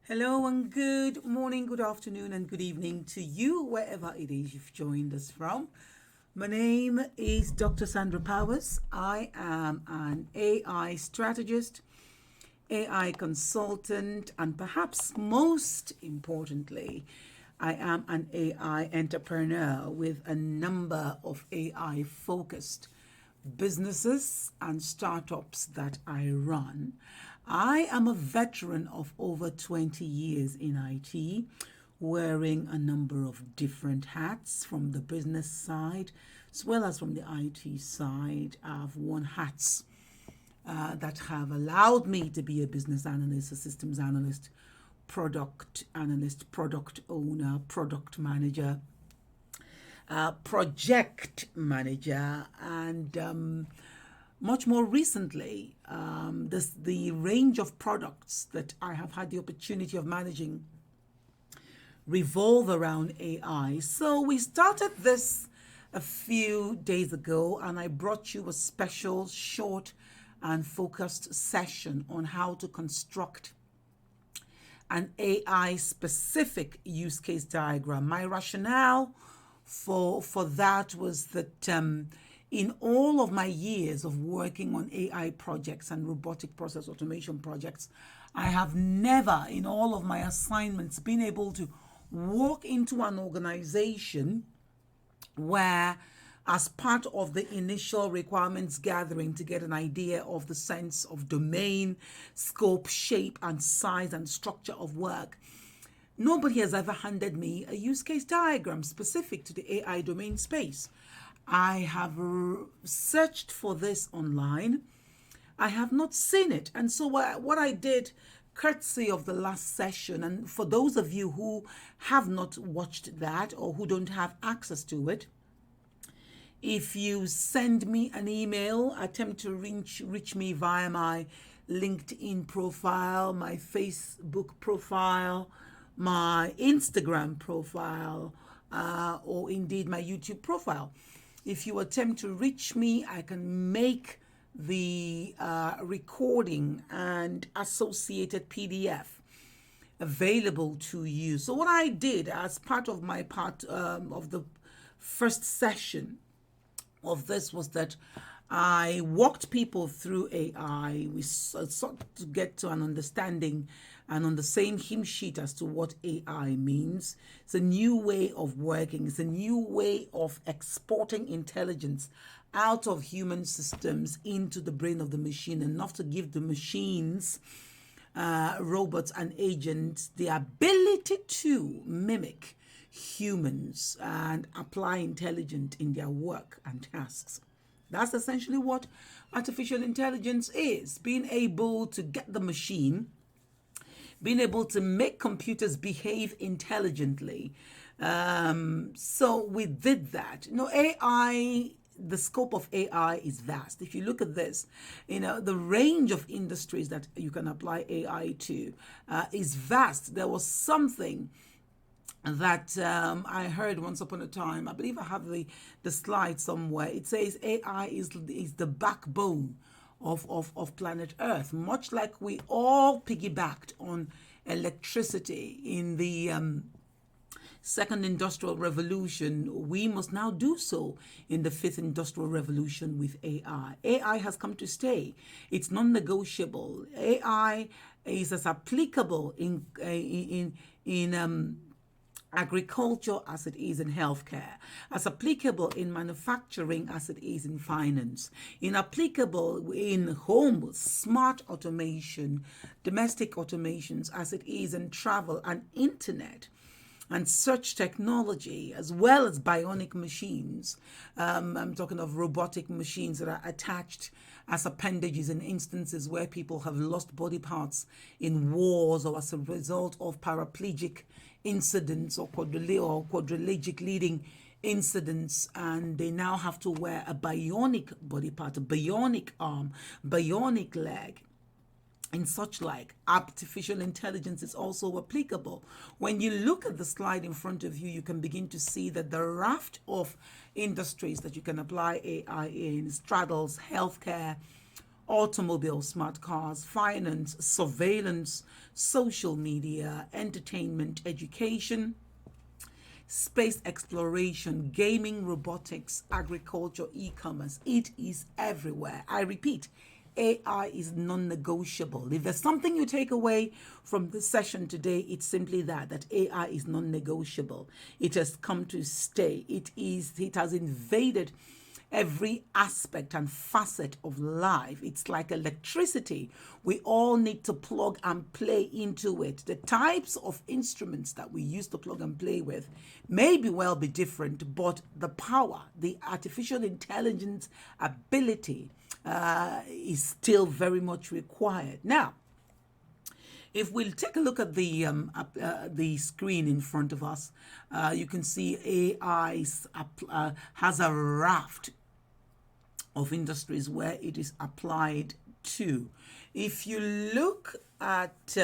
Hello and good morning, good afternoon, and good evening to you, wherever it is you've joined us from. My name is Dr. Sandra Powers. I am an AI strategist, AI consultant, and perhaps most importantly, I am an AI entrepreneur with a number of AI focused businesses and startups that I run. I am a veteran of over 20 years in IT, wearing a number of different hats from the business side as well as from the IT side. I've worn hats that have allowed me to be a business analyst, a systems analyst, product owner, product manager, project manager, and much more recently, the range of products that I have had the opportunity of managing revolve around AI. So we started this a few days ago, and I brought you a special, short, and focused session on how to construct an AI specific use case diagram. My rationale for that was that in all of my years of working on AI projects and robotic process automation projects, I have never in all of my assignments been able to walk into an organization where, as part of the initial requirements gathering to get an idea of the sense of domain, scope, shape, and size and structure of work, nobody has ever handed me a use case diagram specific to the AI domain space. I have searched for this online. I have not seen it. And so what I did, courtesy of the last session, and for those of you who have not watched that or who don't have access to it, if you send me an email, attempt to reach me via my LinkedIn profile, my Facebook profile, my Instagram profile, or indeed my YouTube profile. If you attempt to reach me, I can make the recording and associated PDF available to you. So what I did as part of my part of the first session of this was that I walked people through AI. We sought to get to an understanding and on the same hymn sheet as to what AI means. It's a new way of working. It's a new way of exporting intelligence out of human systems into the brain of the machine, enough to give the machines, robots and agents, the ability to mimic humans and apply intelligence in their work and tasks. That's essentially what artificial intelligence is, being able to get the machine, being able to make computers behave intelligently. So we did that. AI, the scope of AI is vast. If you look at this, the range of industries that you can apply AI to is vast. There was something that I heard once upon a time. I believe I have the slide somewhere. It says AI is the backbone of planet Earth, much like we all piggybacked on electricity in the second industrial revolution. We must now do so in the fifth industrial revolution with AI. AI has come to stay. It's non-negotiable. AI is as applicable in agriculture as it is in healthcare, as applicable in manufacturing as it is in finance, applicable in home smart automation, domestic automations as it is in travel and internet and search technology, as well as bionic machines. I'm talking of robotic machines that are attached as appendages in instances where people have lost body parts in wars or as a result of paraplegic incidents or quadrilegic leading incidents, and they now have to wear a bionic body part, a bionic arm, bionic leg, and such like. Artificial intelligence is also applicable. When you look at the slide in front of you, you can begin to see that the raft of industries that you can apply AI in straddles healthcare, automobile, smart cars, finance, surveillance, social media, entertainment, education, space exploration, gaming, robotics, agriculture, e-commerce. It is everywhere. I repeat, AI is non-negotiable. If there's something you take away from this session today, it's simply that AI is non-negotiable. It has come to stay. It has invaded every aspect and facet of life. It's like electricity. We all need to plug and play into it. The types of instruments that we use to plug and play with may be different, but the power, the artificial intelligence ability is still very much required. Now, if we'll take a look at the screen in front of us, you can see AI has a raft of industries where it is applied to. If you look at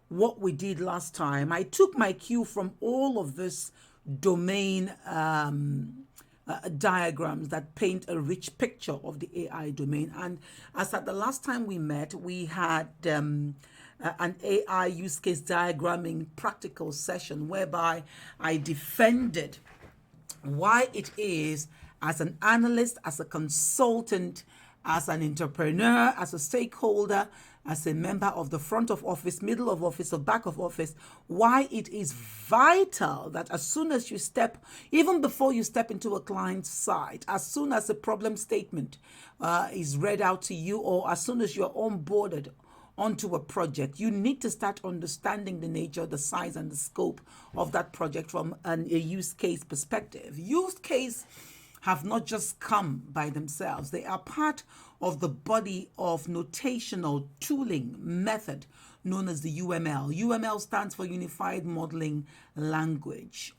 what we did last time, I took my cue from all of this domain diagrams that paint a rich picture of the AI domain. And as at the last time we met, we had an AI use case diagramming practical session whereby I defended why it is, as an analyst, as a consultant, as an entrepreneur, as a stakeholder, as a member of the front of office, middle of office, or back of office, why it is vital that as soon as you step, even before you step into a client's site, as soon as a problem statement is read out to you, or as soon as you're onboarded onto a project, you need to start understanding the nature, the size, and the scope of that project from a use case perspective. Use case have not just come by themselves. They are part of the body of notational tooling method known as the UML. UML stands for Unified Modeling Language.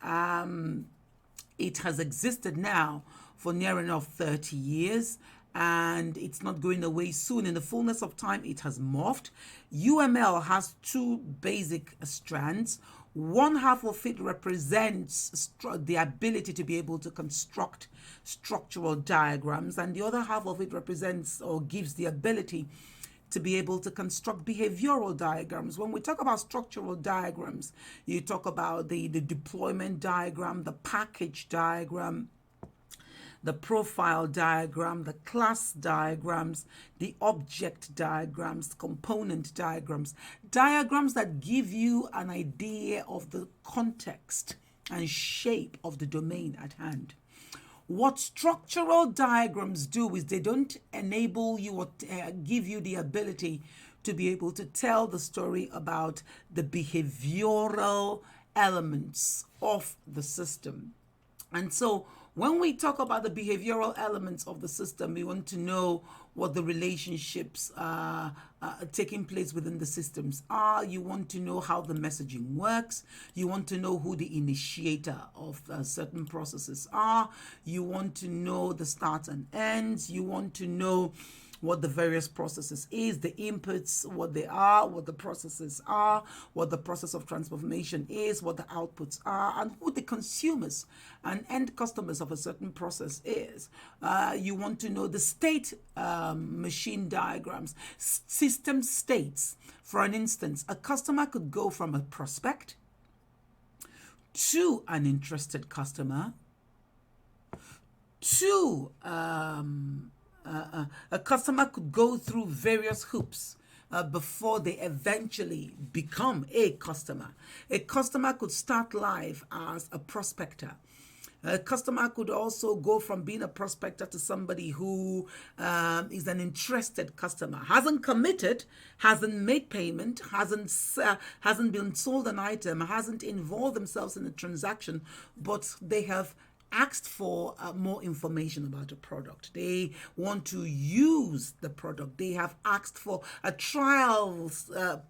It has existed now for near enough 30 years, and it's not going away soon. In the fullness of time, it has morphed. UML has two basic strands. One half of it represents the ability to be able to construct structural diagrams, and the other half of it represents or gives the ability to be able to construct behavioral diagrams. When we talk about structural diagrams, you talk about the deployment diagram, the package diagram, the profile diagram, the class diagrams, the object diagrams, component diagrams, diagrams that give you an idea of the context and shape of the domain at hand. What structural diagrams do is they don't enable you or give you the ability to be able to tell the story about the behavioral elements of the system. And so when we talk about the behavioral elements of the system, we want to know what the relationships taking place within the systems are. You want to know how the messaging works. You want to know who the initiator of certain processes are. You want to know the starts and ends. You want to know what the various processes is, the inputs, what they are, what the processes are, what the process of transformation is, what the outputs are, and who the consumers and end customers of a certain process is. You want to know the state machine diagrams, system states. For an instance, a customer could go from a prospect to an interested customer to a customer could go through various hoops before they eventually become a customer. A customer could start life as a prospector. A customer could also go from being a prospector to somebody who is an interested customer, hasn't committed, hasn't made payment, hasn't been sold an item, hasn't involved themselves in a transaction, but they have asked for more information about a product. They want to use the product. They have asked for a trial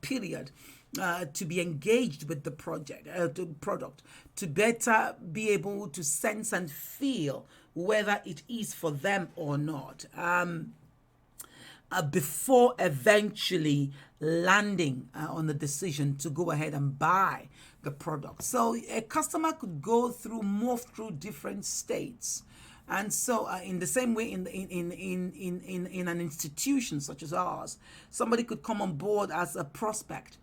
period to be engaged with the product, to better be able to sense and feel whether it is for them or not, before eventually landing on the decision to go ahead and buy the product. So a customer could morph through different states And so, in the same way, in an institution such as ours, somebody could come on board as a prospect,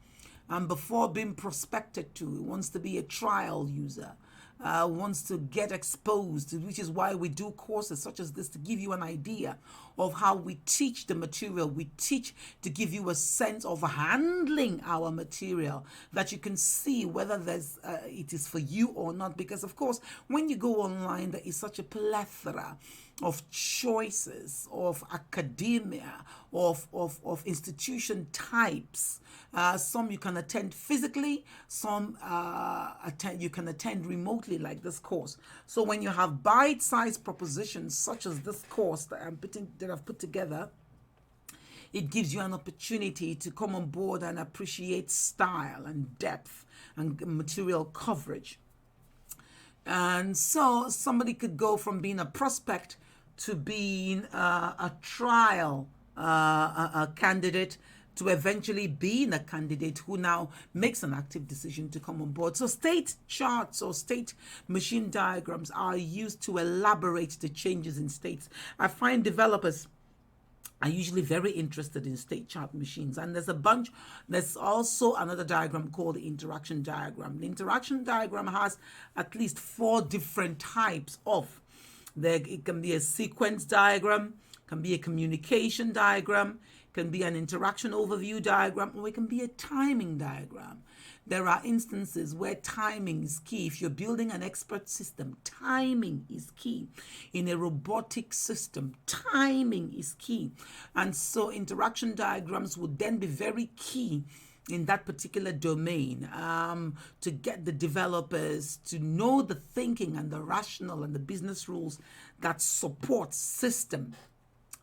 and before being prospected to, wants to be a trial user, wants to get exposed, which is why we do courses such as this, to give you an idea of how we teach the material. We teach to give you a sense of handling our material, that you can see whether it is for you or not. Because of course, when you go online, there is such a plethora of choices, of academia, of institution types. Some you can attend physically, some you can attend remotely, like this course. So when you have bite-sized propositions such as this course that I've put together, it gives you an opportunity to come on board and appreciate style and depth and material coverage. And so somebody could go from being a prospect to being a trial a candidate, to eventually being a candidate who now makes an active decision to come on board. So state charts or state machine diagrams are used to elaborate the changes in states. I find developers are usually very interested in state chart machines. And there's also another diagram called the interaction diagram. The interaction diagram has at least 4 different types of. It can be a sequence diagram, can be a communication diagram, can be an interaction overview diagram, or it can be a timing diagram. There are instances where timing is key. If you're building an expert system, timing is key. In a robotic system, timing is key. And so interaction diagrams would then be very key in that particular domain, to get the developers to know the thinking and the rational and the business rules that support system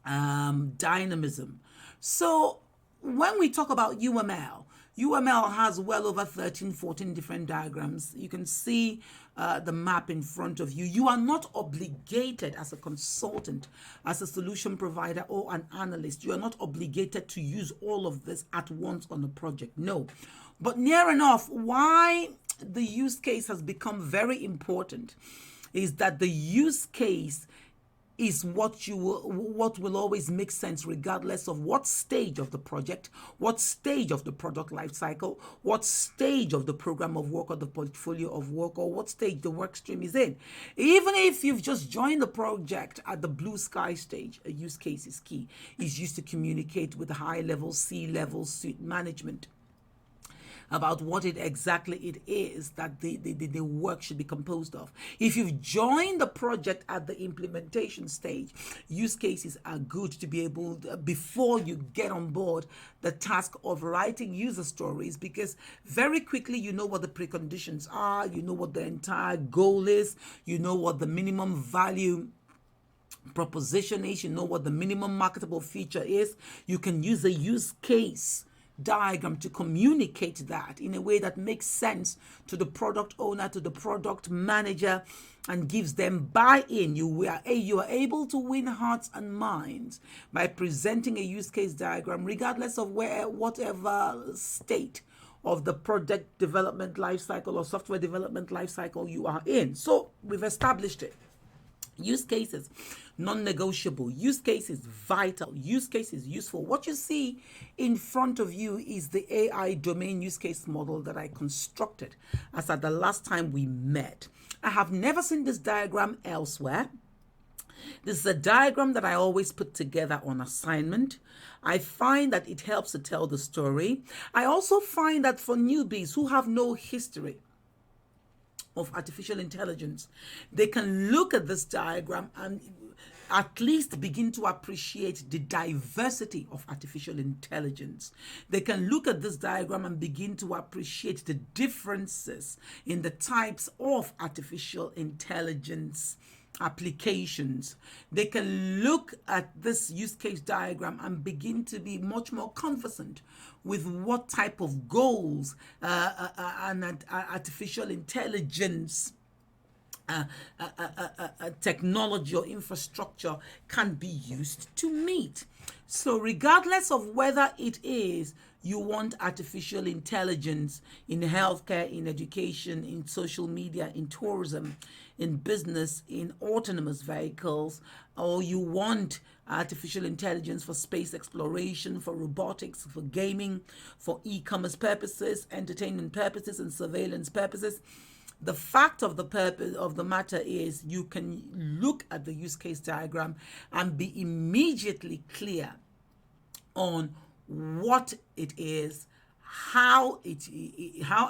dynamism. So when we talk about UML has well over 13, 14 different diagrams. You can see the map in front of you. You are not obligated as a consultant, as a solution provider or an analyst. You are not obligated to use all of this at once on a project. No. But near enough, why the use case has become very important is that the use case is what will always make sense, regardless of what stage of the project, what stage of the product life cycle, what stage of the program of work or the portfolio of work, or what stage the work stream is in. Even if you've just joined the project at the blue sky stage, a use case is key. It's used to communicate with high-level, C-level suite management about what exactly it is that the work should be composed of. If you've joined the project at the implementation stage, use cases are good to be able to, before you get on board the task of writing user stories, because very quickly you know what the preconditions are, you know what the entire goal is, you know what the minimum value proposition is, you know what the minimum marketable feature is. You can use a use case diagram to communicate that in a way that makes sense to the product owner, to the product manager, and gives them buy-in. You are able to win hearts and minds by presenting a use case diagram, regardless of whatever state of the product development lifecycle or software development lifecycle you are in. So we've established it. Use cases, non-negotiable. Use case is vital. Use case is useful. What you see in front of you is the AI domain use case model that I constructed as at the last time we met. I have never seen this diagram elsewhere. This is a diagram that I always put together on assignment. I find that it helps to tell the story. I also find that for newbies who have no history of artificial intelligence, they can look at this diagram and at least begin to appreciate the diversity of artificial intelligence. They can look at this diagram and begin to appreciate the differences in the types of artificial intelligence applications. They can look at this use case diagram and begin to be much more conversant with what type of goals an artificial intelligence technology or infrastructure can be used to meet. So regardless of whether it is you want artificial intelligence in healthcare, in education, in social media, in tourism, in business, in autonomous vehicles, or you want artificial intelligence for space exploration, for robotics, for gaming, for e-commerce purposes, entertainment purposes, and surveillance purposes, the fact of the purpose of the matter is you can look at the use case diagram and be immediately clear on what it is, how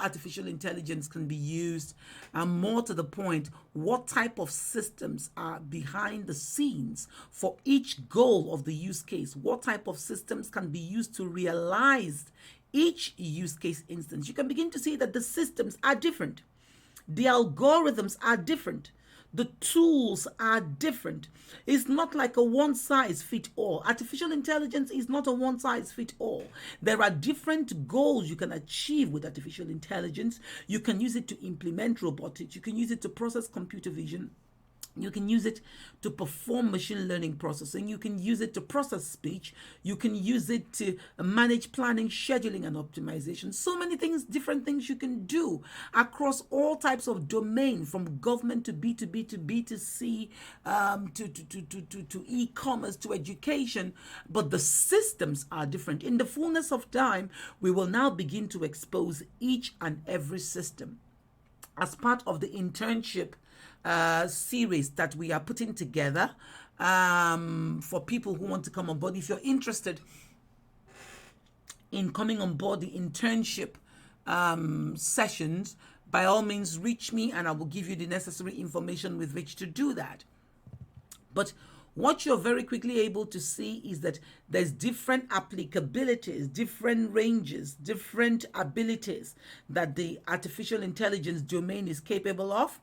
artificial intelligence can be used, and more to the point, what type of systems are behind the scenes for each goal of the use case. What type of systems can be used to realize each use case instance. You can begin to see that the systems are different. The algorithms are different. The tools are different. It's not like a one-size-fits-all. Artificial intelligence is not a one-size-fits-all. There are different goals you can achieve with artificial intelligence. You can use it to implement robotics. You can use it to process computer vision. You can use it to perform machine learning processing. You can use it to process speech. You can use it to manage planning, scheduling, and optimization. So many things, different things you can do across all types of domain, from government to B2B to B2C, to e-commerce to education. But the systems are different. In the fullness of time, we will now begin to expose each and every system as part of the internship series that we are putting together for people who want to come on board. If you're interested in coming on board the internship sessions, by all means reach me and I will give you the necessary information with which to do that. But what you're very quickly able to see is that there's different applicabilities, different ranges, different abilities that the artificial intelligence domain is capable of.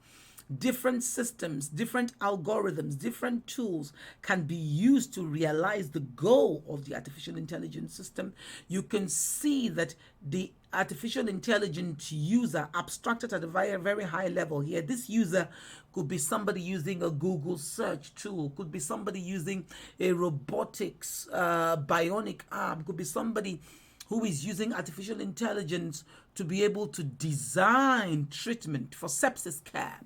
Different systems, different algorithms, different tools can be used to realize the goal of the artificial intelligence system. You can see that the artificial intelligence user, abstracted at a very, very high level here. This user could be somebody using a Google search tool, could be somebody using a robotics bionic arm, could be somebody who is using artificial intelligence to be able to design treatment for sepsis care.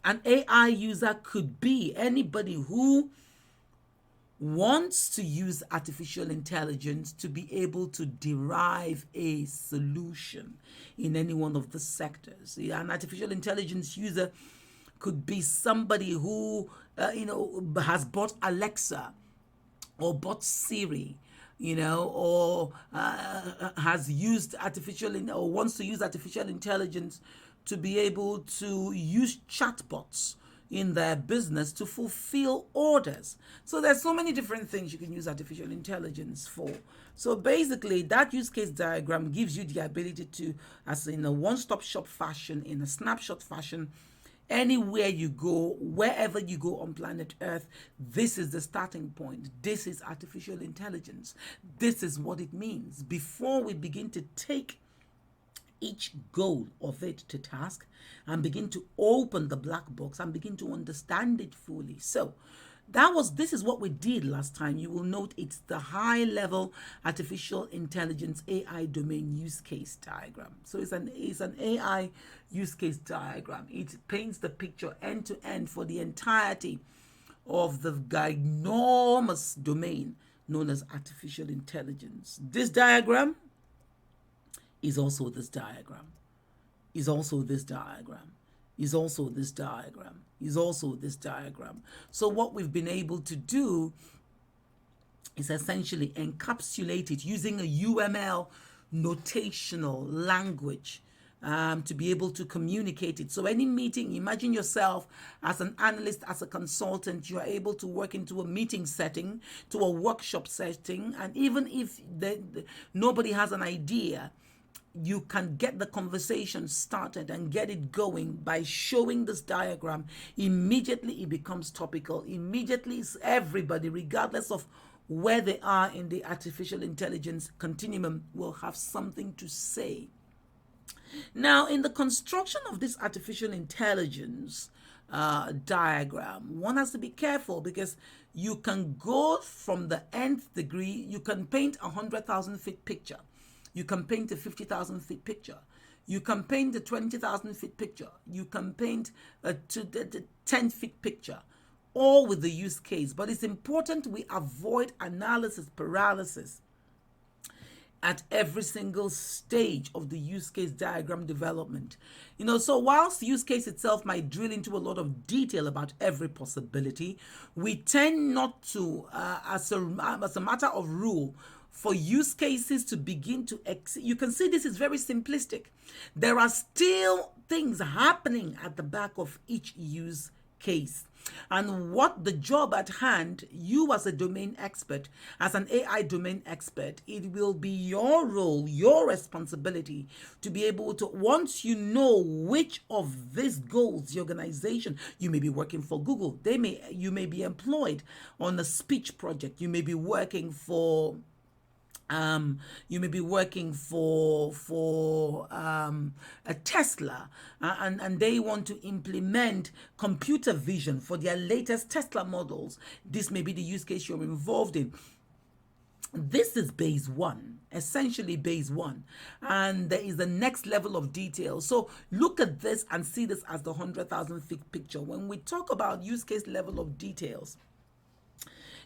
An AI user could be anybody who wants to use artificial intelligence to be able to derive a solution in any one of the sectors. An artificial intelligence user could be somebody who has bought Alexa or bought Siri, or has used or wants to use artificial intelligence to be able to use chatbots in their business to fulfill orders. So there's so many different things you can use artificial intelligence for. So basically, that use case diagram gives you the ability to, as in a one-stop shop fashion, in a snapshot fashion, anywhere you go, wherever you go on planet Earth, this is the starting point. This is artificial intelligence. This is what it means. Before we begin to take each goal of it to task and begin to open the black box and begin to understand it fully. So this is what we did last time. You will note it's the high level artificial intelligence AI domain use case diagram. So it's an AI use case diagram. It paints the picture end to end for the entirety of the ginormous domain known as artificial intelligence. This diagram is also this diagram, is also this diagram, is also this diagram, is also this diagram. So what we've been able to do is essentially encapsulate it using a UML notational language to be able to communicate it. So any meeting, imagine yourself as an analyst, as a consultant, you are able to work into a meeting setting, to a workshop setting, and even if nobody has an idea, you can get the conversation started and get it going by showing this diagram. Immediately it becomes topical. Immediately everybody, regardless of where they are in the artificial intelligence continuum, will have something to say. Now, in the construction of this artificial intelligence diagram, one has to be careful because you can go from the nth degree. You can paint a 100,000 feet picture. You can paint a 50,000 feet picture. You can paint a 20,000 feet picture. You can paint a 10 feet picture, all with the use case. But it's important we avoid analysis paralysis at every single stage of the use case diagram development. So whilst the use case itself might drill into a lot of detail about every possibility, we tend not to, as a matter of rule, for use cases to begin to you can see this is very simplistic. There are still things happening at the back of each use case. And what the job at hand, you as a domain expert, as an AI domain expert, it will be your role, your responsibility to be able to, once you know which of these goals the organization, you may be working for Google, you may be employed on a speech project, you may be working for a Tesla, and they want to implement computer vision for their latest Tesla models. This may be the use case you're involved in. This is base one, essentially base one, and there is the next level of detail. So look at this and see this as the 100,000 feet picture. When we talk about use case level of details,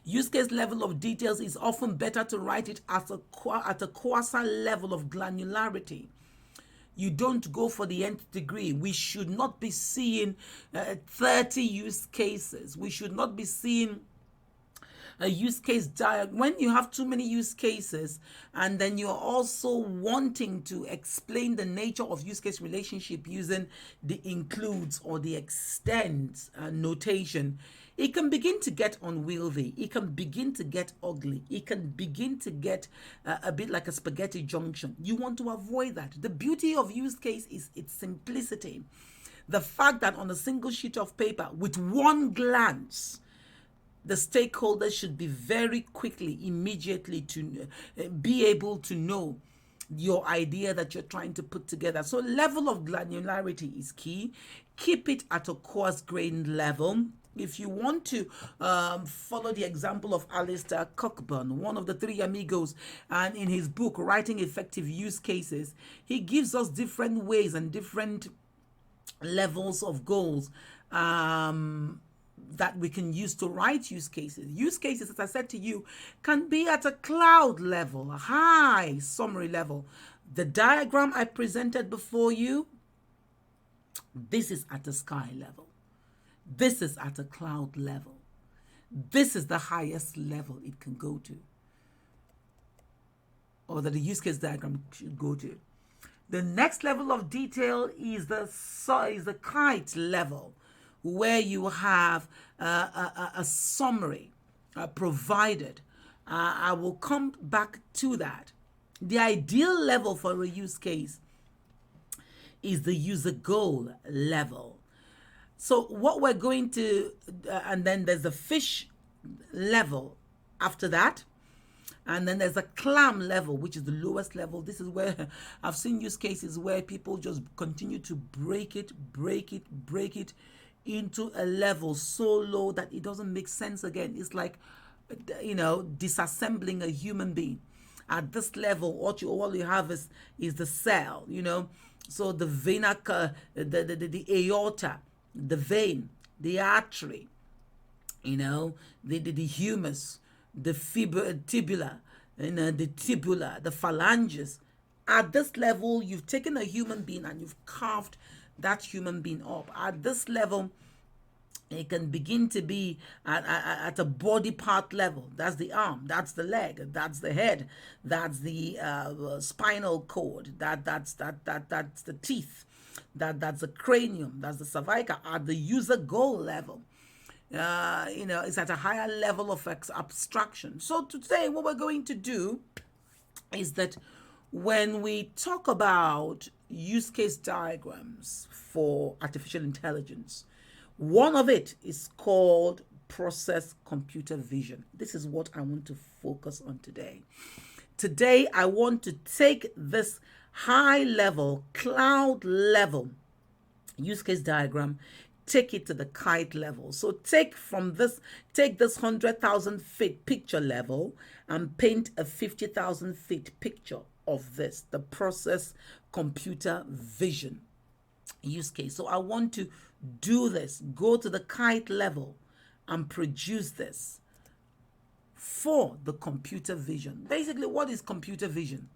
use case level of details is often better to write it at a quasi level of granularity. You don't go for the nth degree. We should not be seeing 30 use cases. We should not be seeing a use case diagram. When you have too many use cases and then you're also wanting to explain the nature of use case relationship using the includes or the extends notation, it can begin to get unwieldy. It can begin to get ugly. It can begin to get a bit like a spaghetti junction. You want to avoid that. The beauty of use case is its simplicity. The fact that on a single sheet of paper, with one glance, the stakeholders should be very quickly, immediately to be able to know your idea that you're trying to put together. So level of granularity is key. Keep it at a coarse-grained level. If you want to follow the example of Alistair Cockburn, one of the three amigos, and in his book, Writing Effective Use Cases, he gives us different ways and different levels of goals that we can use to write use cases. Use cases, as I said to you, can be at a cloud level, a high summary level. The diagram I presented before you, this is at a sky level. This is at a cloud level. This is the highest level it can go to, or that the use case diagram should go to. The next level of detail is the kite level, where you have a summary provided. I will come back to that. The ideal level for a use case is the user goal level. So what we're going to, and then there's the fish level after that. And then there's a clam level, which is the lowest level. This is where I've seen use cases where people just continue to break it into a level so low that it doesn't make sense again. It's like, disassembling a human being. At this level, all you have is the cell, So the vena, the aorta, the vein, the artery, the humerus, the tibula, the tibula, the phalanges. At this level, you've taken a human being and you've carved that human being up. At this level, it can begin to be at a body part level. That's the arm, that's the leg, that's the head, that's the spinal cord, that's the teeth, that's the cranium, that's the cervical. At the user goal level, it's at a higher level of abstraction. So today, what we're going to do is that when we talk about use case diagrams for artificial intelligence, one of it is called process computer vision. This is what I want to focus on today. Today, I want to take this high level, cloud level use case diagram, take it to the kite level. So take this 100,000 feet picture level and paint a 50,000 feet picture of this, the process computer vision use case. So I want to do this, go to the kite level and produce this for the computer vision. Basically, what is computer vision?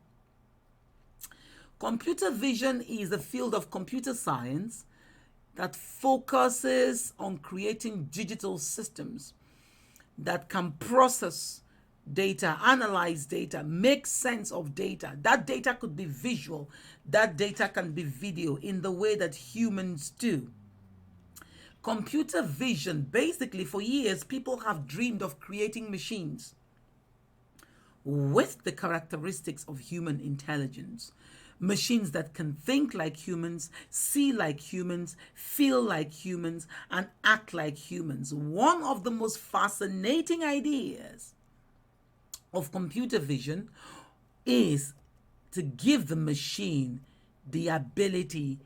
Computer vision is a field of computer science that focuses on creating digital systems that can process data, analyze data, make sense of data. That data could be visual, that data can be video in the way that humans do. Computer vision, basically for years, people have dreamed of creating machines with the characteristics of human intelligence. Machines that can think like humans, see like humans, feel like humans, and act like humans. One of the most fascinating ideas of computer vision is to give the machine the ability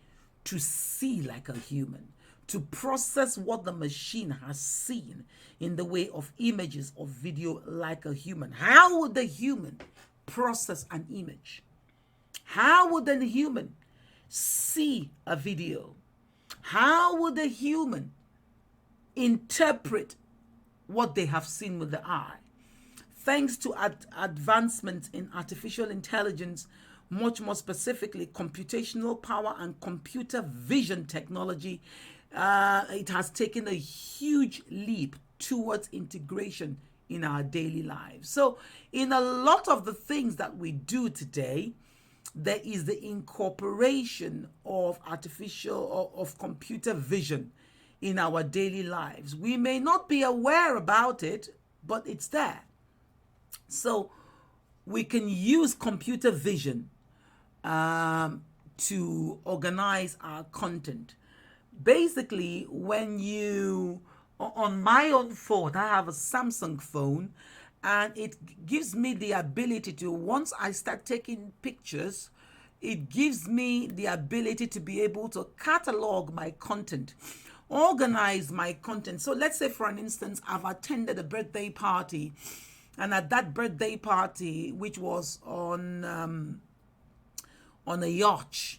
to see like a human, to process what the machine has seen in the way of images or video like a human. How would the human process an image? How would a human see a video? How would a human interpret what they have seen with the eye? Thanks to advancements in artificial intelligence, much more specifically computational power and computer vision technology, it has taken a huge leap towards integration in our daily lives. So in a lot of the things that we do today, there is the incorporation of of computer vision in our daily lives. We may not be aware about it, but it's there. So we can use computer vision to organize our content. Basically, on my own phone, I have a Samsung phone, and it gives me the ability to, once I start taking pictures, it gives me the ability to be able to catalog my content, organize my content. So let's say, for an instance, I've attended a birthday party, and at that birthday party, which was on a yacht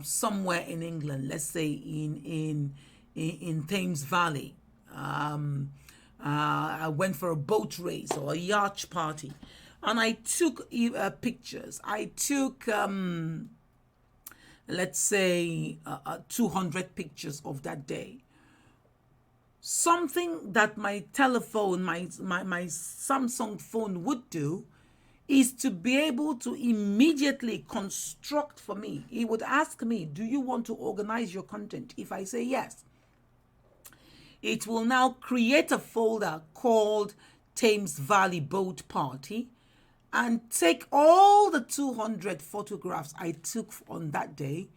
somewhere in England, let's say in Thames Valley, I went for a boat race or a yacht party, and I took pictures. I took, let's say, 200 pictures of that day. Something that my telephone, my Samsung phone would do is to be able to immediately construct for me. It would ask me, do you want to organize your content? If I say yes, it will now create a folder called Thames Valley Boat Party and take all the 200 photographs I took on that day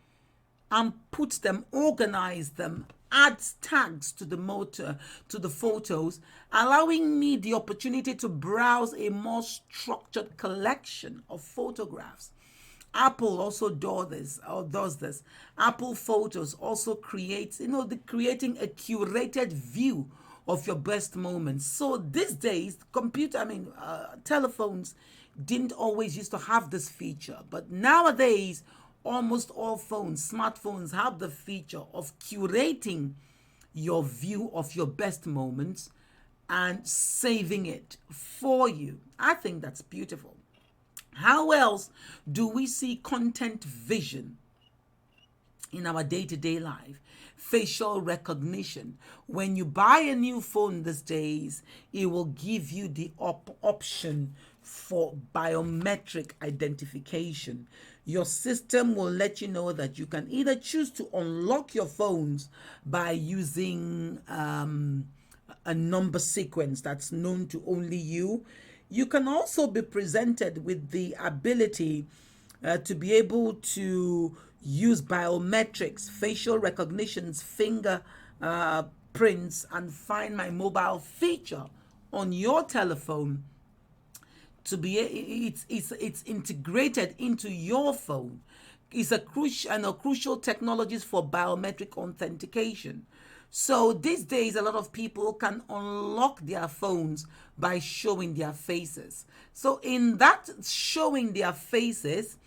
and put them, organize them, add tags to the photos, allowing me the opportunity to browse a more structured collection of photographs. Apple also does this. Apple Photos also creates, creating a curated view of your best moments. So these days, telephones didn't always used to have this feature, but nowadays, almost all smartphones have the feature of curating your view of your best moments and saving it for you. I think that's beautiful. How else do we see content vision in our day-to-day life? Facial recognition. When you buy a new phone these days, it will give you the option for biometric identification. Your system will let you know that you can either choose to unlock your phones by using a number sequence that's known to only you. You can also be presented with the ability to be able to use biometrics, facial recognitions, finger prints, and Find My Mobile feature on your telephone to be it's integrated into your phone. It's a crucial technologies for biometric authentication. So these days, a lot of people can unlock their phones by showing their faces. So in that showing their faces,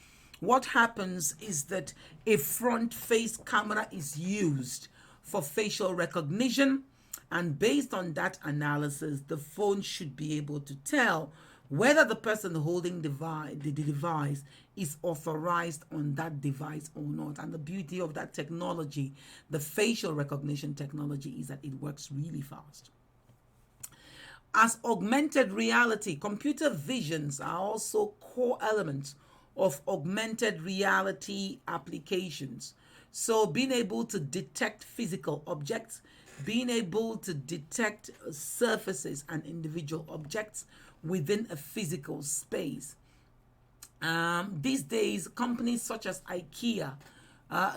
what happens is that a front face camera is used for facial recognition, and based on that analysis, the phone should be able to tell whether the person holding the device is authorized on that device or not. And the beauty of that technology, the facial recognition technology, is that it works really fast. As augmented reality, computer visions are also core elements of augmented reality applications. So being able to detect physical objects, being able to detect surfaces and individual objects within a physical space. These days, companies such as IKEA,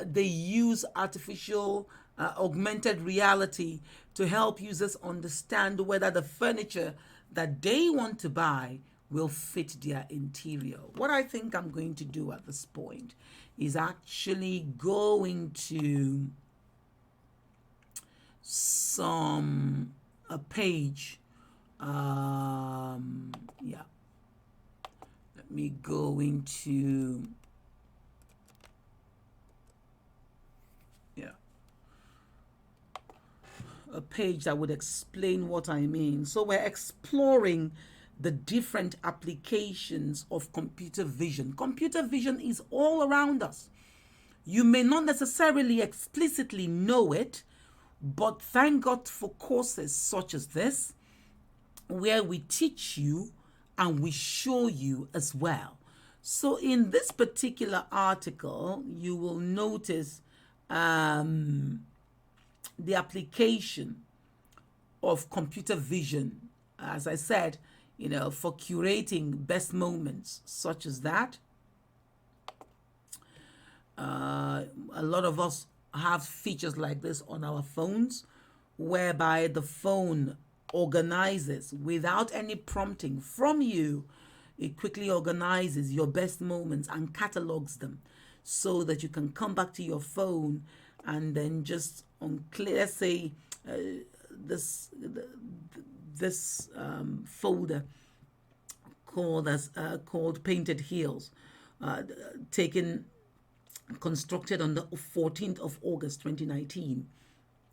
they use artificial augmented reality to help users understand whether the furniture that they want to buy will fit their interior. What I think I'm going to do at this point is actually going to a page. Yeah. Let me go into a page that would explain what I mean. So we're exploring the different applications of computer vision. Computer vision is all around us. You may not necessarily explicitly know it, but thank God for courses such as this, where we teach you and we show you as well. So in this particular article, you will notice the application of computer vision, as I said, for curating best moments such as that. A lot of us have features like this on our phones, whereby the phone organizes without any prompting from you. It quickly organizes your best moments and catalogs them so that you can come back to your phone and then just let's say this folder called Painted Heels, constructed on the 14th of August 2019,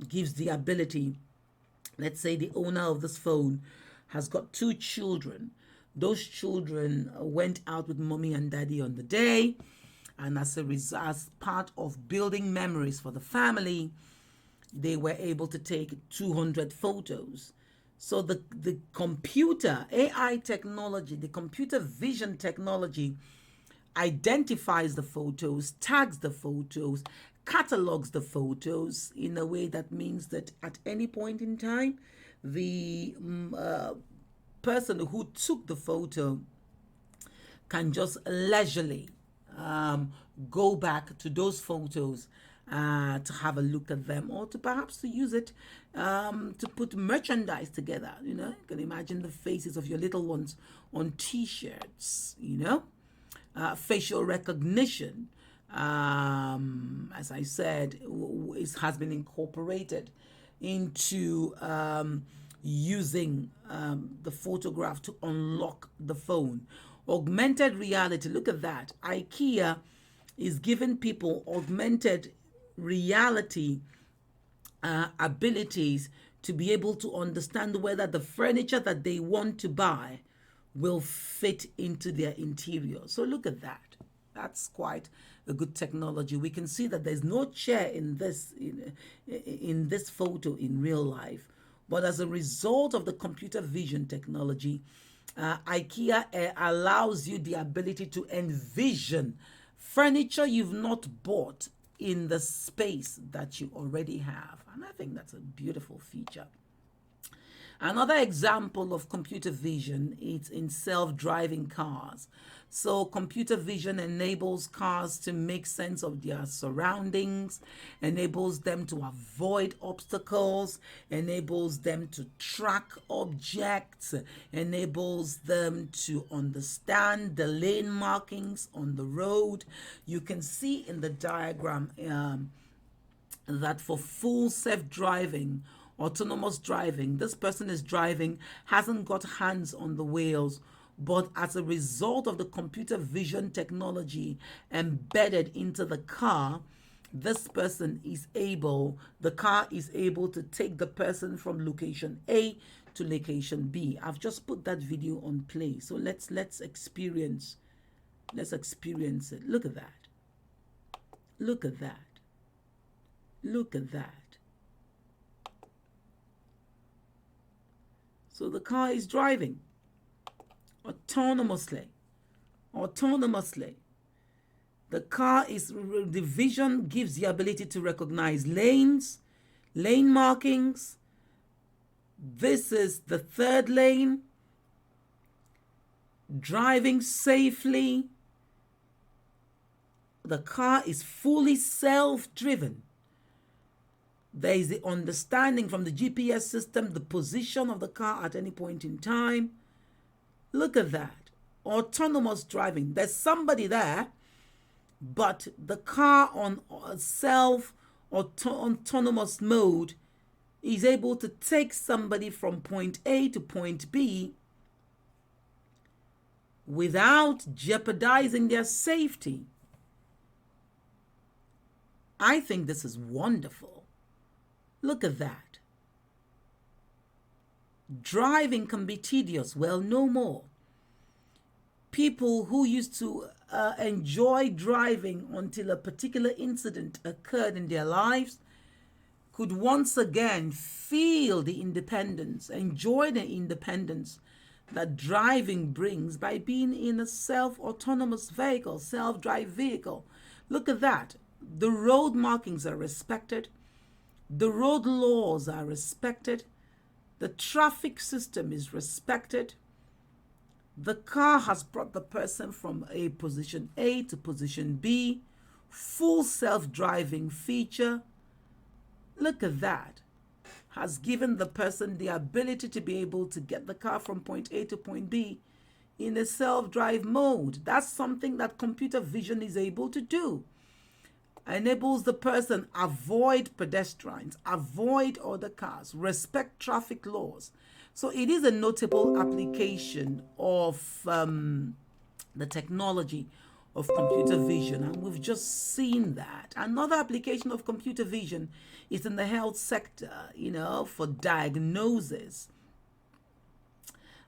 gives the ability, let's say the owner of this phone has got 2 children. Those children went out with mommy and daddy on the day, and as part of building memories for the family, they were able to take 200 photos. So the computer AI technology, the computer vision technology, identifies the photos, tags the photos, catalogs the photos in a way that means that at any point in time, the person who took the photo can just leisurely go back to those photos to have a look at them, or to perhaps to use it to put merchandise together. You can imagine the faces of your little ones on t-shirts. Facial recognition, as I said, has been incorporated into using the photograph to unlock the phone. Augmented reality, look at that. IKEA is giving people augmented reality abilities to be able to understand whether the furniture that they want to buy will fit into their interior. So look at that. That's quite a good technology. We can see that there's no chair in this photo in real life, but as a result of the computer vision technology, IKEA allows you the ability to envision furniture you've not bought in the space that you already have. And I think that's a beautiful feature. Another example of computer vision is in self-driving cars. So computer vision enables cars to make sense of their surroundings, enables them to avoid obstacles, enables them to track objects, enables them to understand the lane markings on the road. You can see in the diagram that for full self-driving, autonomous driving, this person is driving, hasn't got hands on the wheels, but as a result of the computer vision technology embedded into the car, this person is able, the car is able to take the person from location A to location B. I've just put that video on play. So let's experience it. Look at that. Look at that. Look at that. So the car is driving autonomously. The car is, the vision gives the ability to recognize lanes, lane markings. This is the third lane. Driving safely. The car is fully self-driven. There is the understanding from the GPS system, the position of the car at any point in time. Look at that. Autonomous driving. There's somebody there, but the car on self-autonomous mode is able to take somebody from point A to point B without jeopardizing their safety. I think this is wonderful. Look at that. Driving can be tedious. Well, no more. People who used to enjoy driving until a particular incident occurred in their lives could once again feel the independence, enjoy the independence that driving brings by being in a self-autonomous vehicle, self-drive vehicle. Look at that. The road markings are respected. The road laws are respected. The traffic system is respected. The car has brought the person from a position A to position B. Full self-driving feature. Look at that. Has given the person the ability to be able to get the car from point A to point B in a self-drive mode. That's something that computer vision is able to do. Enables the person avoid pedestrians, avoid other cars, respect traffic laws. So it is a notable application of the technology of computer vision, and we've just seen that. Another application of computer vision is in the health sector, for diagnosis.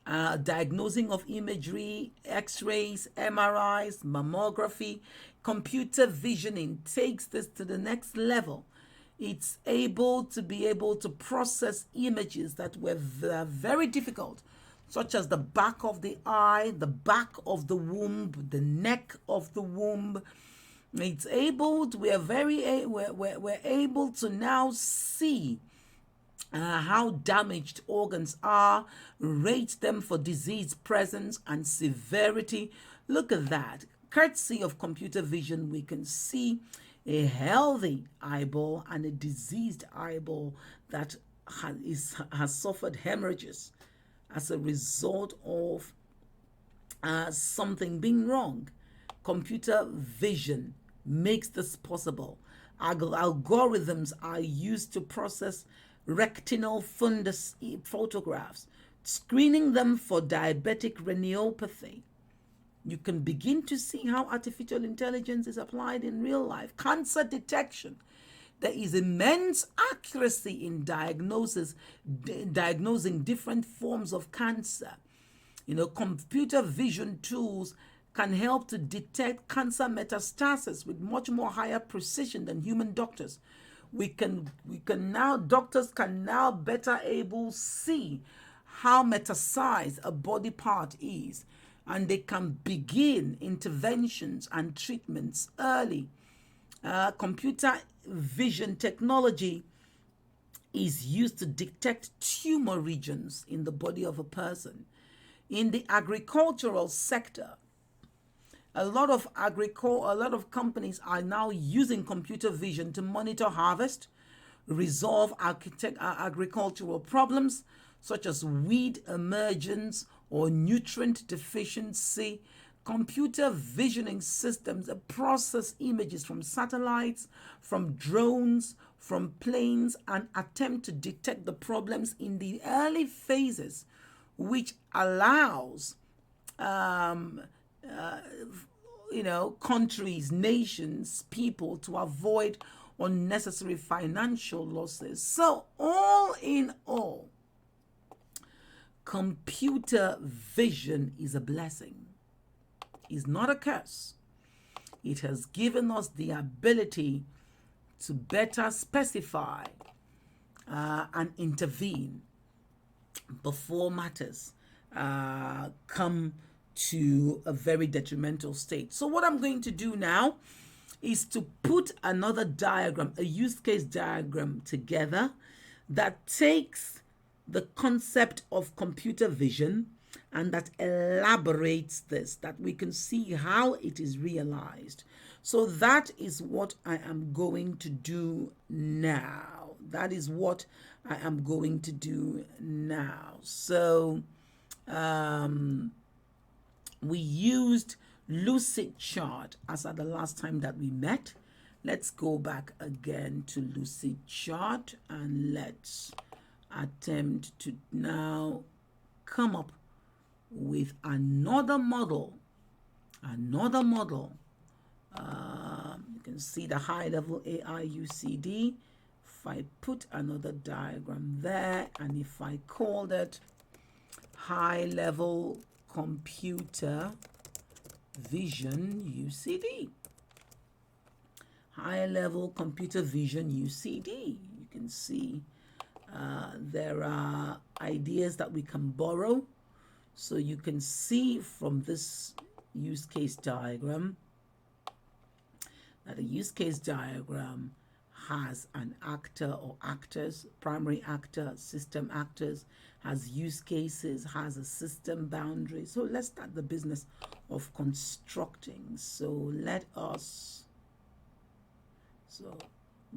Diagnosing of imagery, x-rays, MRIs, mammography. Computer visioning takes this to the next level. It's able to process images that were very difficult, such as the back of the eye, the back of the womb, the neck of the womb. It's able to, we're able to now see how damaged organs are, rate them for disease presence and severity. Look at that. Courtesy of computer vision, we can see a healthy eyeball and a diseased eyeball that has suffered hemorrhages as a result of something being wrong. Computer vision makes this possible. Algorithms are used to process retinal fundus photographs, screening them for diabetic retinopathy. You can begin to see how artificial intelligence is applied in real life. Cancer detection. There is immense accuracy in diagnosing different forms of cancer. Computer vision tools can help to detect cancer metastasis with much more higher precision than human doctors. Doctors can now better able see how metastasized a body part is, and they can begin interventions and treatments early. Computer vision technology is used to detect tumor regions in the body of a person. In the agricultural sector, a lot of companies are now using computer vision to monitor harvest, resolve agricultural problems such as weed emergence or nutrient deficiency. Computer visioning systems process images from satellites, from drones, from planes, and attempt to detect the problems in the early phases, which allows countries, nations, people to avoid unnecessary financial losses. So all in all, computer vision is a blessing. It's not a curse. It has given us the ability to better specify and intervene before matters come to a very detrimental state. So what I'm going to do now is to put another diagram, a use case diagram together that takes the concept of computer vision and that elaborates this, that we can see how it is realized. So that is what I am going to do now. That is what I am going to do now. So we used Lucidchart as at the last time that we met. Let's go back again to Lucidchart and let's attempt to now come up with another model. You can see the high-level AI UCD. If I put another diagram there, and if I called it high-level computer vision UCD. High-level computer vision UCD. You can see there are ideas that we can borrow. So you can see from this use case diagram that a use case diagram has an actor or actors, primary actor, system actors, has use cases, has a system boundary. So let's start the business of constructing. So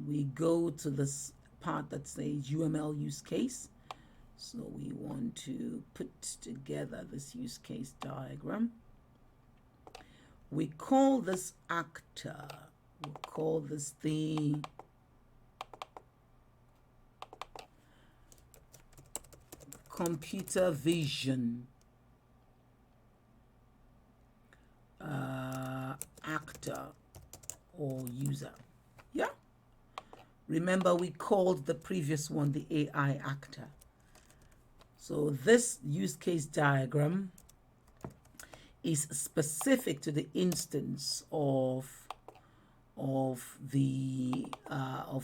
we go to this part that says UML use case. So we want to put together this use case diagram. We call this actor. We'll call this the computer vision actor or user. Yeah. Remember, we called the previous one the AI actor. So this use case diagram is specific to the instance of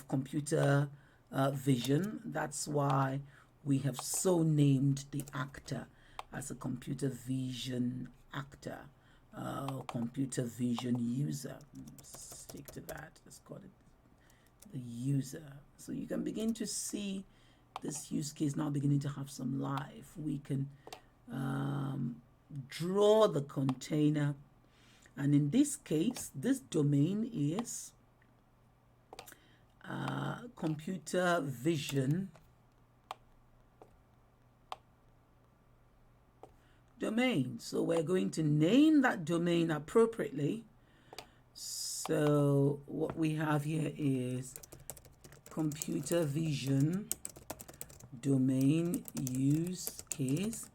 computer vision. That's why we have so named the actor as a computer vision actor, computer vision user. Let's stick to that. Let's call it the user. So you can begin to see this use case now beginning to have some life. We can draw the container, and in this case, this domain is computer vision domain. So we're going to name that domain appropriately. So what we have here is computer vision domain use case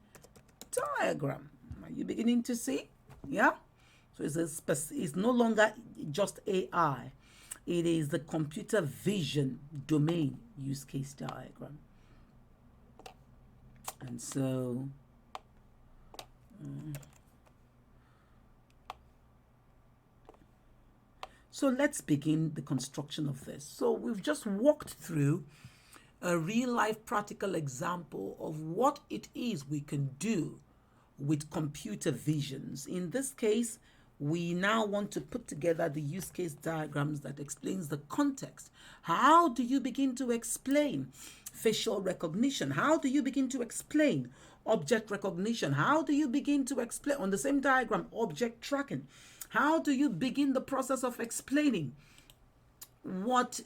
diagram. Are you beginning to see? Yeah. So it's no longer just AI. It is the computer vision domain use case diagram. And so let's begin the construction of this. So we've just walked through a real-life practical example of what it is we can do with computer visions. In this case, we now want to put together the use case diagrams that explains the context. How do you begin to explain facial recognition? How do you begin to explain object recognition? How do you begin to explain on the same diagram object tracking? How do you begin the process of explaining what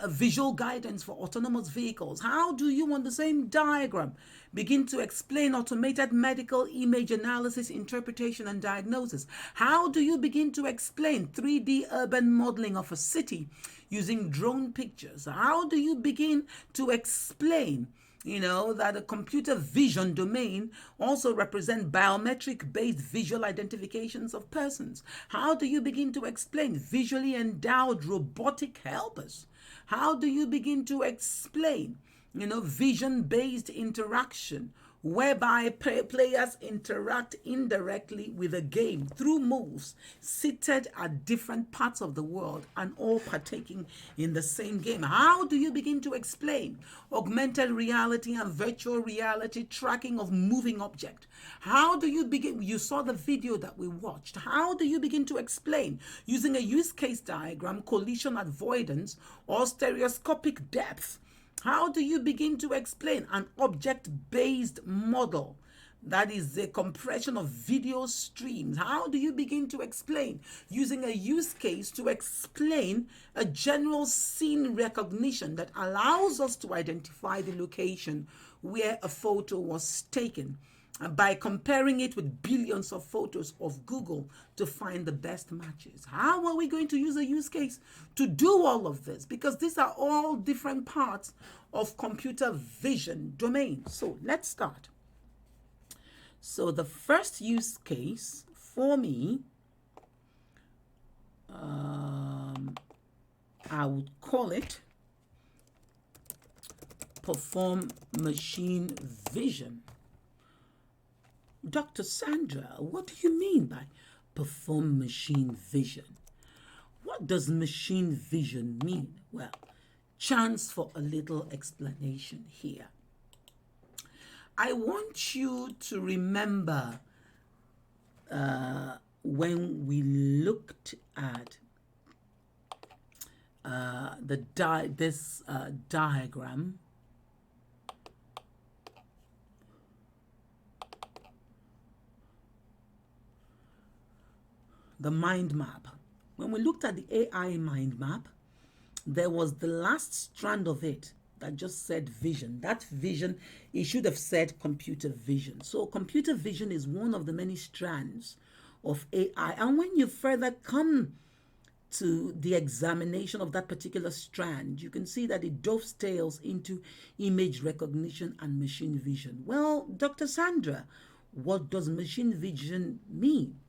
visual guidance for autonomous vehicles? How do you on the same diagram begin to explain automated medical image analysis, interpretation, and diagnosis? How do you begin to explain 3D urban modeling of a city using drone pictures? How do you begin to explain that a computer vision domain also represents biometric-based visual identifications of persons? How do you begin to explain visually endowed robotic helpers? How do you begin to explain, vision-based interaction, whereby players interact indirectly with a game through moves seated at different parts of the world and all partaking in the same game? How do you begin to explain augmented reality and virtual reality tracking of moving object? How do you begin? You saw the video that we watched. How do you begin to explain using a use case diagram collision avoidance or stereoscopic depth? How do you begin to explain an object-based model that is the compression of video streams? How do you begin to explain using a use case to explain a general scene recognition that allows us to identify the location where a photo was taken by comparing it with billions of photos of Google to find the best matches? How are we going to use a use case to do all of this? Because these are all different parts of computer vision domain. So let's start. So the first use case for me, I would call it perform machine vision. Dr. Sandra, what do you mean by perform machine vision? What does machine vision mean? Well, chance for a little explanation here. I want you to remember when we looked at this diagram. The mind map. When we looked at the AI mind map, there was the last strand of it that just said vision. That vision, it should have said computer vision. So computer vision is one of the many strands of AI. And when you further come to the examination of that particular strand, you can see that it dovetails into image recognition and machine vision. Well, Dr. Sandra, what does machine vision mean?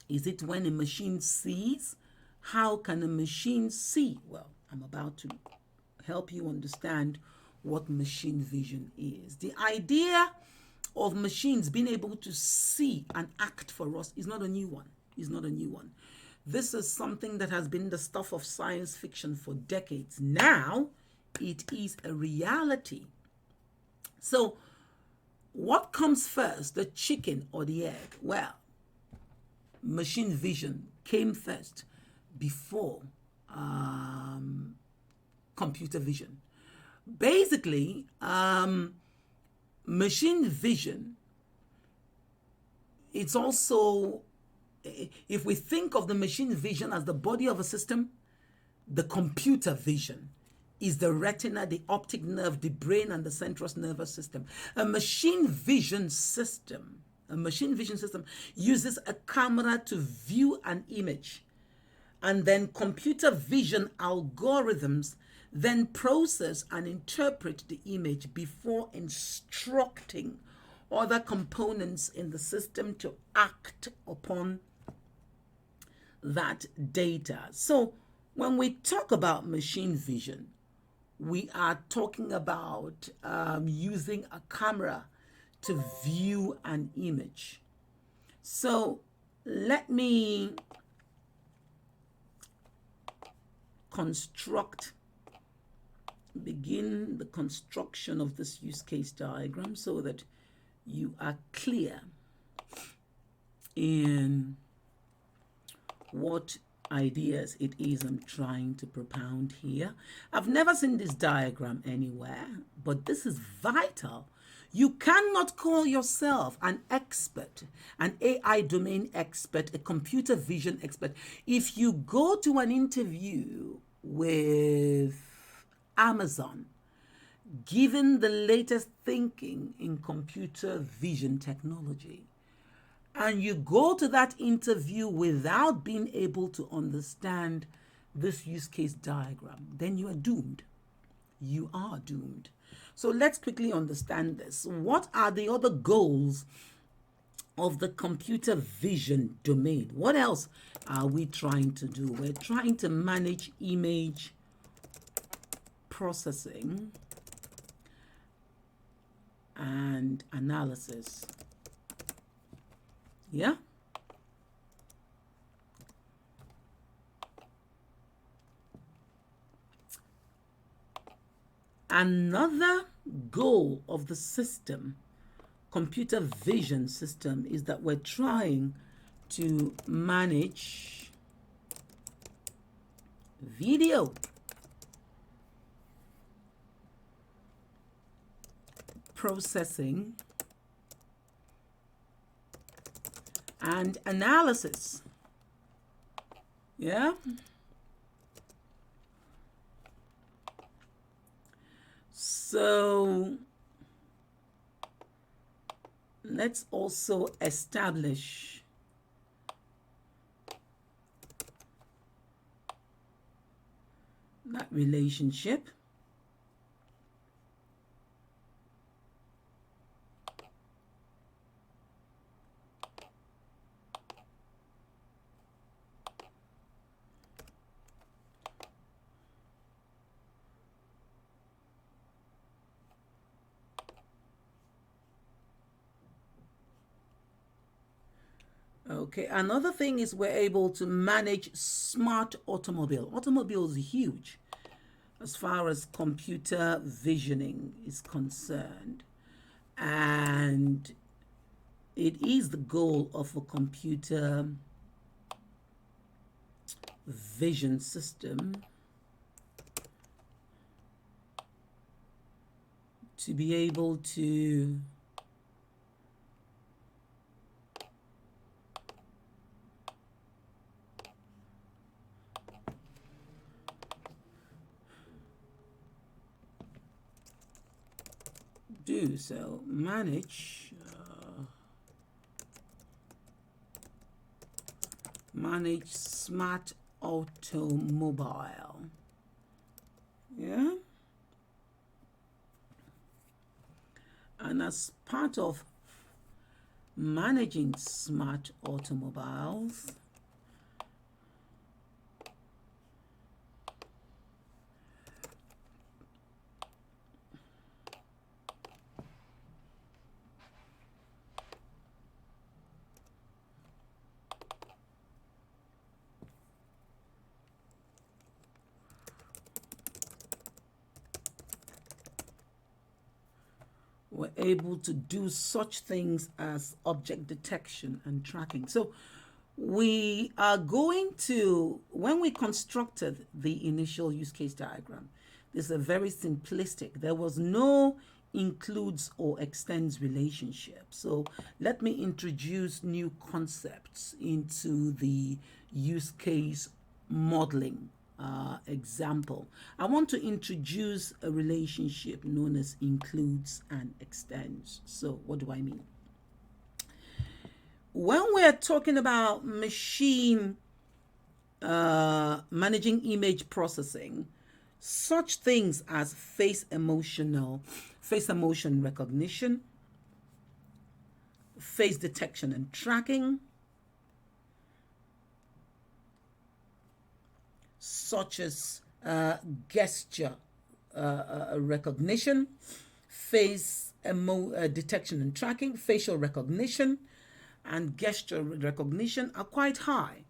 Is it when a machine sees? How can a machine see? Well, I'm about to help you understand what machine vision is. The idea of machines being able to see and act for us is not a new one. It's not a new one. This is something that has been the stuff of science fiction for decades. Now, it is a reality. So, what comes first, the chicken or the egg? Well, machine vision came first before computer vision. Basically, machine vision, it's also, if we think of the machine vision as the body of a system, the computer vision is the retina, the optic nerve, the brain, and the central nervous system. A machine vision system uses a camera to view an image, and then computer vision algorithms then process and interpret the image before instructing other components in the system to act upon that data. So when we talk about machine vision, we are talking about using a camera to view an image. So let me begin the construction of this use case diagram so that you are clear. in what ideas it is I'm trying to propound here. I've never seen this diagram anywhere, but this is vital. You cannot call yourself an expert, an AI domain expert, a computer vision expert, if you go to an interview with Amazon, given the latest thinking in computer vision technology, and you go to that interview without being able to understand this use case diagram, then you are doomed. You are doomed. So let's quickly understand this. What are the other goals of the computer vision domain? What else are we trying to do? We're trying to manage image processing and analysis. Yeah? Another goal of the system, computer vision system, is that we're trying to manage video processing and analysis. Yeah? So let's also establish that relationship. Okay, another thing is we're able to manage smart automobile. Automobiles are huge as far as computer visioning is concerned. And it is the goal of a computer vision system to be able to do so. Manage smart automobile. Yeah. And as part of managing smart automobiles, we're able to do such things as object detection and tracking. So we are going to, when we constructed the initial use case diagram, this is a very simplistic. There was no includes or extends relationship. So let me introduce new concepts into the use case modeling example. I want to introduce a relationship known as includes and extends. So what do I mean? When we're talking about machine managing image processing, such things as face emotion recognition, face detection and tracking, such as gesture recognition, face detection and tracking, facial recognition, and gesture recognition are quite high.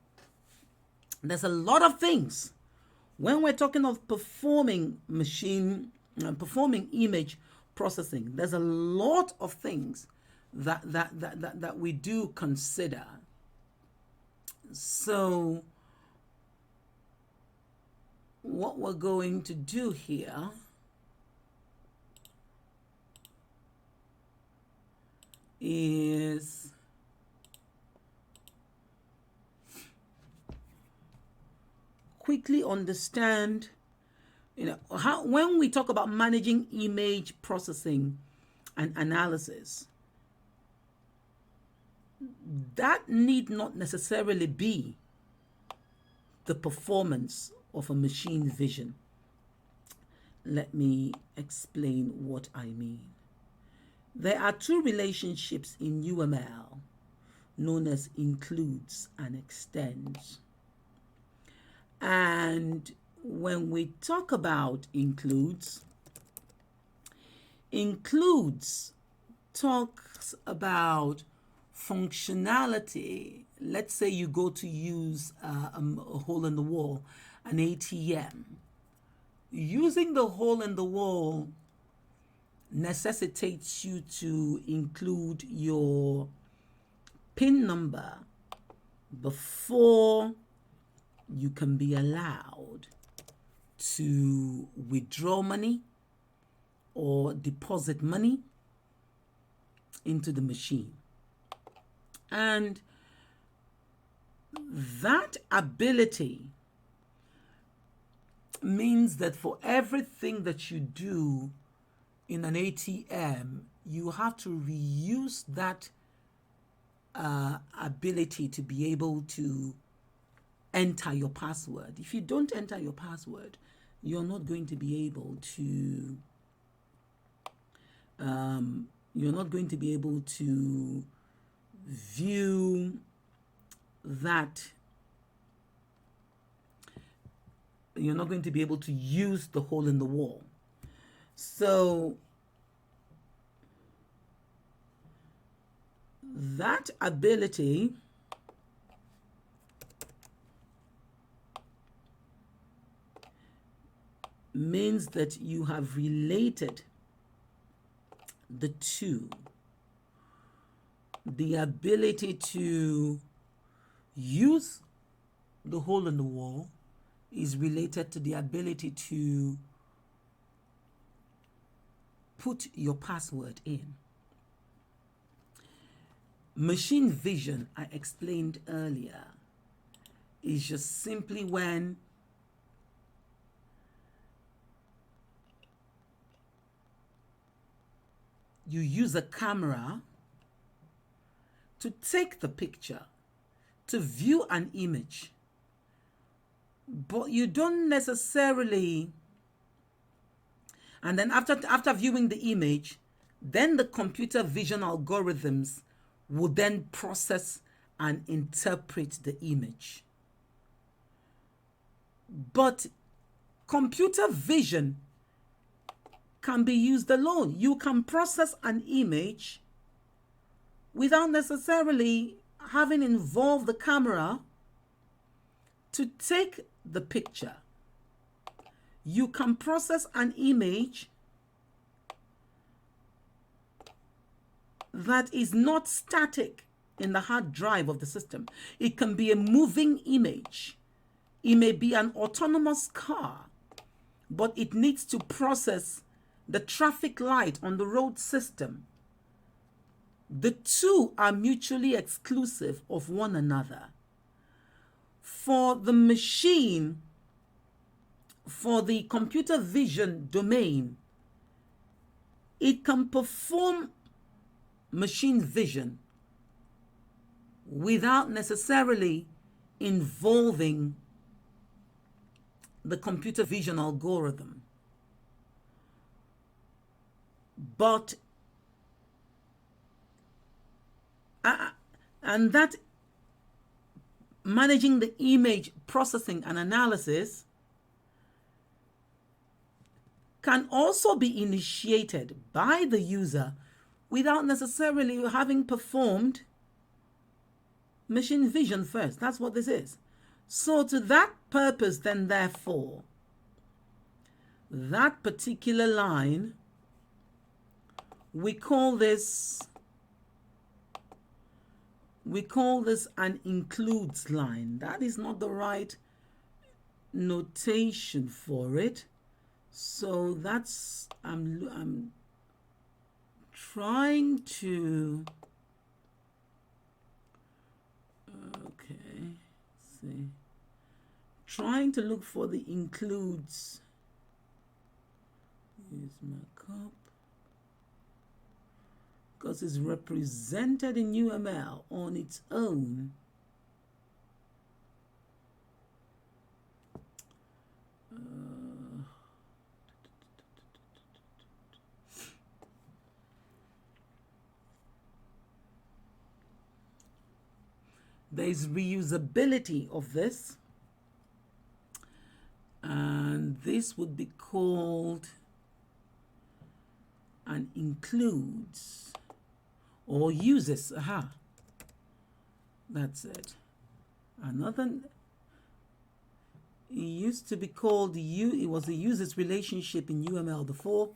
There's a lot of things. When we're talking of performing image processing, there's a lot of things that we do consider So what we're going to do here is quickly understand, how when we talk about managing image processing and analysis, that need not necessarily be the performance of a machine vision. Let me explain what I mean. There are two relationships in UML known as includes and extends. And when we talk about includes talks about functionality. Let's say you go to use a hole in the wall, an ATM. Using the hole in the wall necessitates you to include your PIN number before you can be allowed to withdraw money or deposit money into the machine. And that ability means that for everything that you do in an ATM, you have to reuse that ability to be able to enter your password. If you don't enter your password, you're not going to be able to view that. You're not going to be able to use the hole in the wall. So that ability means that you have related the two. The ability to use the hole in the wall is related to the ability to put your password in. Machine vision, I explained earlier, is just simply when you use a camera to take the picture, to view an image, but you don't necessarily, and then after viewing the image, then the computer vision algorithms will then process and interpret the image. But computer vision can be used alone. You can process an image without necessarily having involved the camera to take the picture. You can process an image that is not static in the hard drive of the system. It can be a moving image. It may be an autonomous car, but it needs to process the traffic light on the road system. The two are mutually exclusive of one another. For the machine, for the computer vision domain, it can perform machine vision without necessarily involving the computer vision algorithm. But and that managing the image processing and analysis can also be initiated by the user without necessarily having performed machine vision first. That's what this is. So to that purpose, then therefore, that particular line, we call this We call this an includes line. That is not the right notation for it. So that's, I'm trying to, okay, see, trying to look for the includes. Here's my cup. Because it's represented in UML on its own. There's reusability of this, and this would be called an includes or uses. Aha, that's it. Another, it used to be called it was a uses relationship in UML before,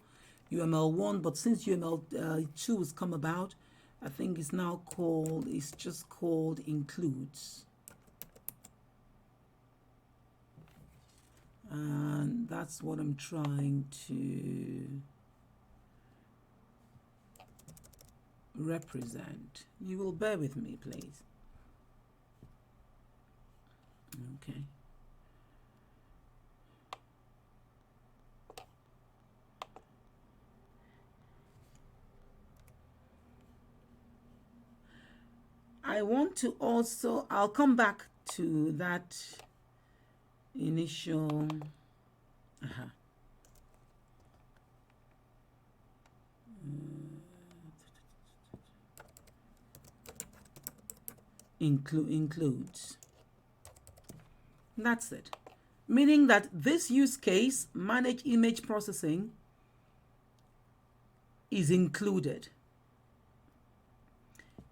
UML 1, but since UML 2 has come about, I think it's now called, it's just called includes. And that's what I'm trying to represent. You will bear with me, please. Okay. I want to also, I'll come back to that initial, includes. That's it. Meaning that this use case, manage image processing, is included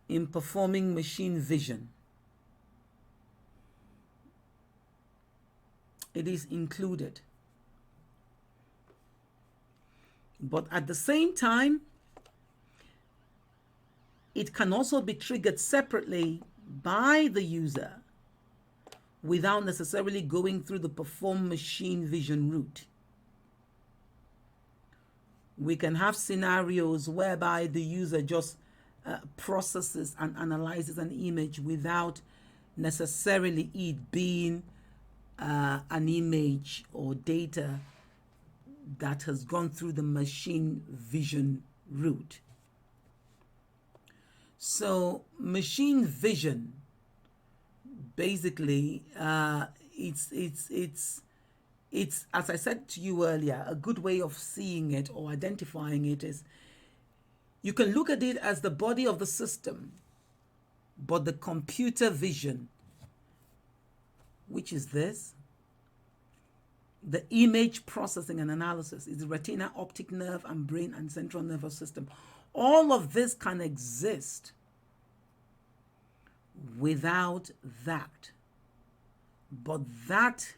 in performing machine vision. It is included. But at the same time, it can also be triggered separately by the user without necessarily going through the perform machine vision route. We can have scenarios whereby the user just processes and analyzes an image without necessarily it being an image or data that has gone through the machine vision route. So machine vision, basically, it's as I said to you earlier, a good way of seeing it or identifying it is you can look at it as the body of the system, but the computer vision, which is this, the image processing and analysis, is the retina, optic nerve, and brain and central nervous system. All of this can exist without that, but that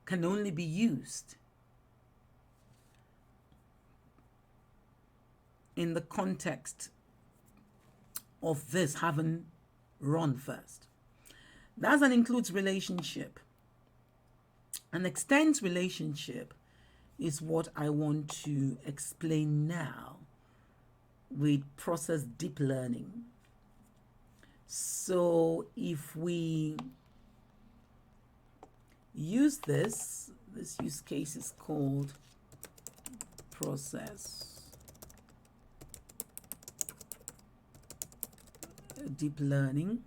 can only be used in the context of this having run first. That's an includes relationship. An extends relationship is what I want to explain now with process deep learning. So if we use this use case is called process deep learning.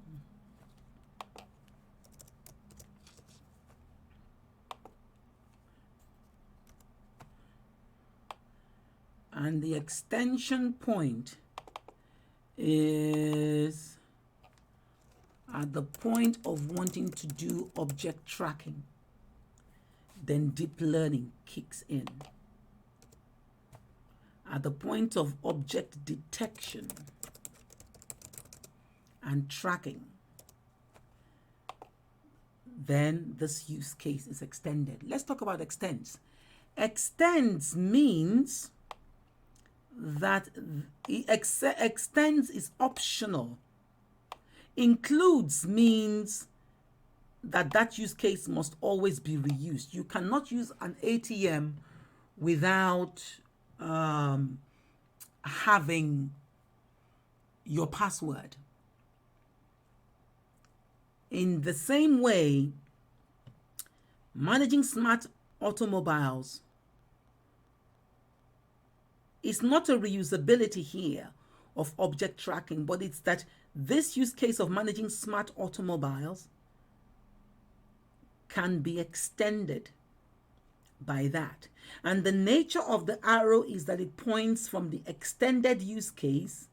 And the extension point is at the point of wanting to do object tracking. Then deep learning kicks in. At the point of object detection and tracking, then this use case is extended. Let's talk about extends. Extends means that extends is optional Includes means that use case must always be reused. You cannot use an ATM without having your password. In the same way, managing smart automobiles is not a reusability here of object tracking, but it's that this use case of managing smart automobiles can be extended by that. And the nature of the arrow is that it points from the extending use case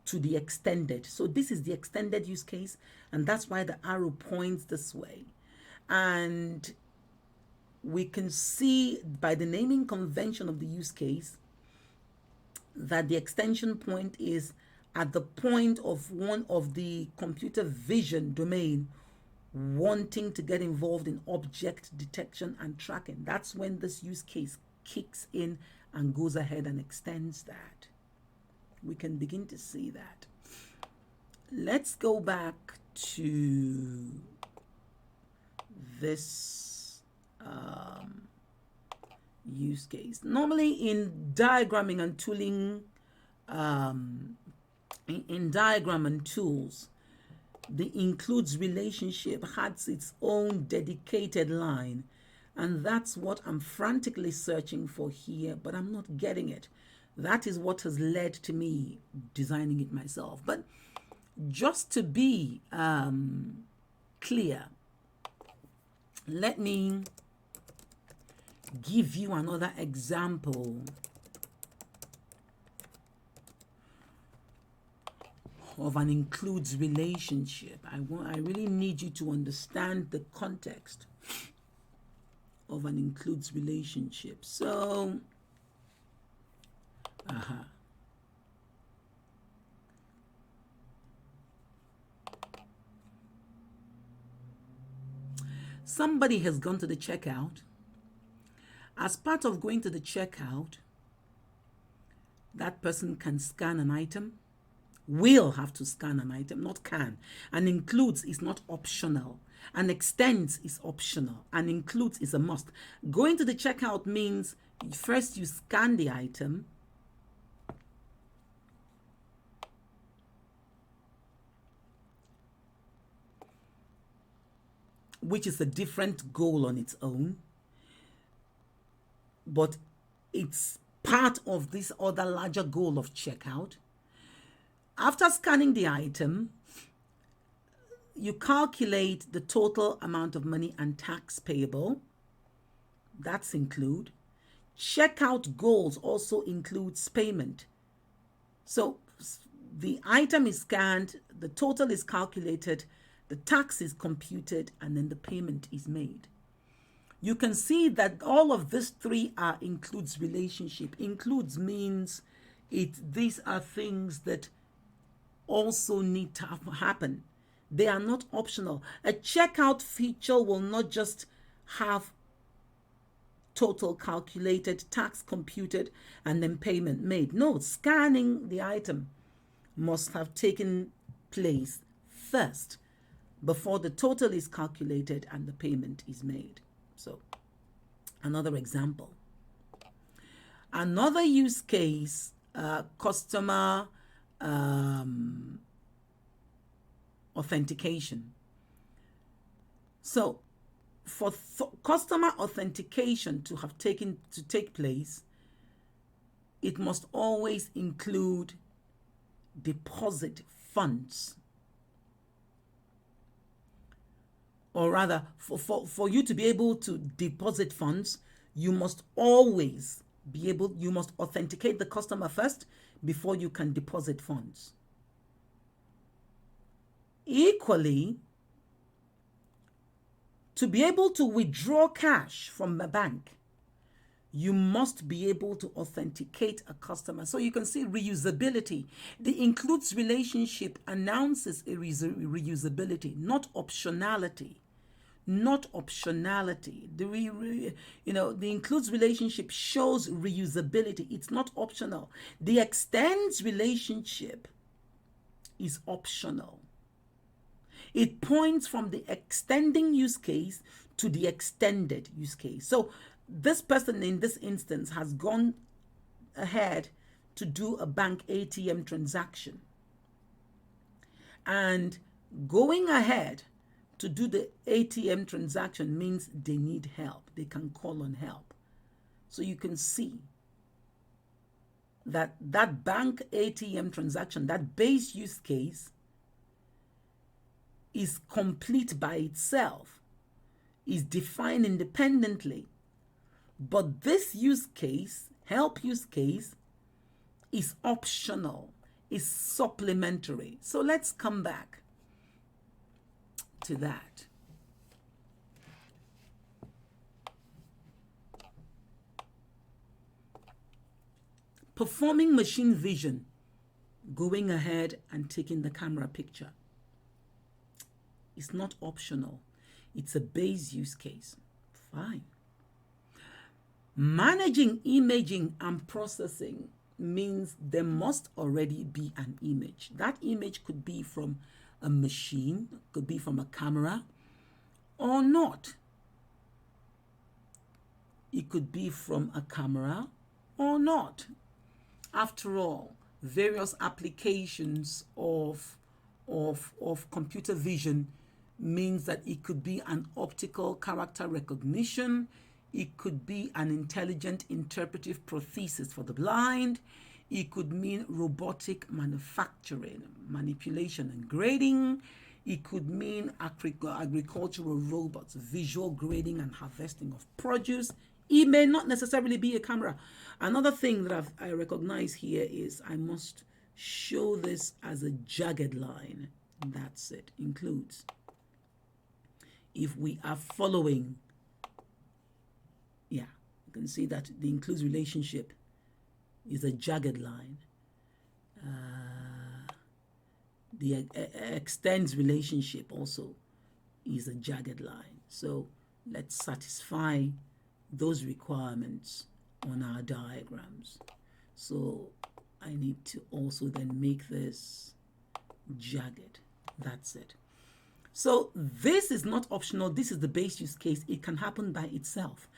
to the extended. So this is the extended use case, and that's why the arrow points this way. And we can see by the naming convention of the use case that the extension point is at the point of one of the computer vision domain wanting to get involved in object detection and tracking. That's when this use case kicks in and goes ahead and extends that. We can begin to see that. Let's go back to this use case. Normally in diagramming and tooling, in diagram and tools, the includes relationship has its own dedicated line, and that's what I'm frantically searching for here, but I'm not getting it. That is what has led to me designing it myself. But just to be clear, let me give you another example of an includes relationship. I really need you to understand the context of an includes relationship. So, somebody has gone to the checkout. As part of going to the checkout, that person can scan an item, will have to scan an item, not can. And includes is not optional. And extends is optional. And includes is a must. Going to the checkout means first you scan the item, which is a different goal on its own, but it's part of this other larger goal of checkout. After scanning the item, you calculate the total amount of money and tax payable. That's include. Checkout goals also includes payment. So the item is scanned, the total is calculated, the tax is computed, and then the payment is made. You can see that all of these three are includes relationship. Includes means these are things that also need to happen. They are not optional. A checkout feature will not just have total calculated, tax computed, and then payment made. No, scanning the item must have taken place first before the total is calculated and the payment is made. So, another example. Another use case, customer authentication. So, for customer authentication to take place, it must always include deposit funds. Or rather, for you to be able to deposit funds, you must always you must authenticate the customer first before you can deposit funds. Equally, to be able to withdraw cash from a bank, you must be able to authenticate a customer. So you can see reusability. The includes relationship announces a reusability, not optionality. Not optionality. The includes relationship shows reusability. It's not optional. The extends relationship is optional. It points from the extending use case to the extended use case. So this person in this instance has gone ahead to do a bank ATM transaction. And going ahead to do the ATM transaction means they need help. They can call on help. So you can see that that bank ATM transaction, that base use case, is complete by itself, is defined independently. But this use case, help use case, is optional, is supplementary. So let's come back to that. Performing machine vision, going ahead and taking the camera picture. It's not optional. It's a base use case. Fine. Managing imaging and processing means there must already be an image. That image could be from a machine, could be from a camera, or not. It could be from a camera or not. After all, various applications of computer vision means that it could be an optical character recognition, it could be an intelligent interpretive prosthesis for the blind, it could mean robotic manufacturing, manipulation and grading, it could mean agricultural robots, visual grading and harvesting of produce. It may not necessarily be a camera. Another thing that I recognize here is I must show this as a jagged line. That's it. Includes. If we are following, yeah, you can see that the includes relationship is a jagged line. The extends relationship also is a jagged line. So let's satisfy those requirements on our diagrams. So I need to also then make this jagged. That's it. So this is not optional. This is the base use case. It can happen by itself.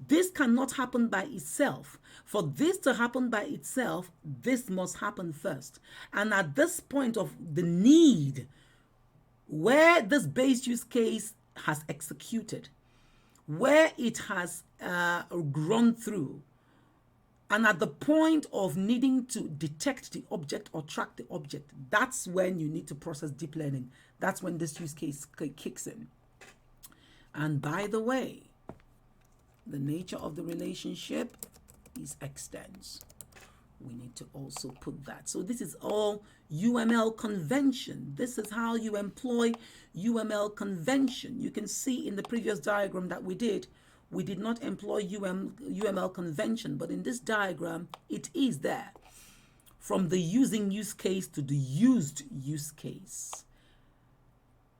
This cannot happen by itself. For this to happen by itself, this must happen first. And at this point of the need, where this base use case has executed, where it has grown through, and at the point of needing to detect the object or track the object, that's when you need to process deep learning. That's when this use case kicks in. And by the way, the nature of the relationship is extends. We need to also put that. So this is all UML convention. This is how you employ UML convention. You can see in the previous diagram that we did not employ UML convention, but in this diagram, it is there. From the using use case to the used use case.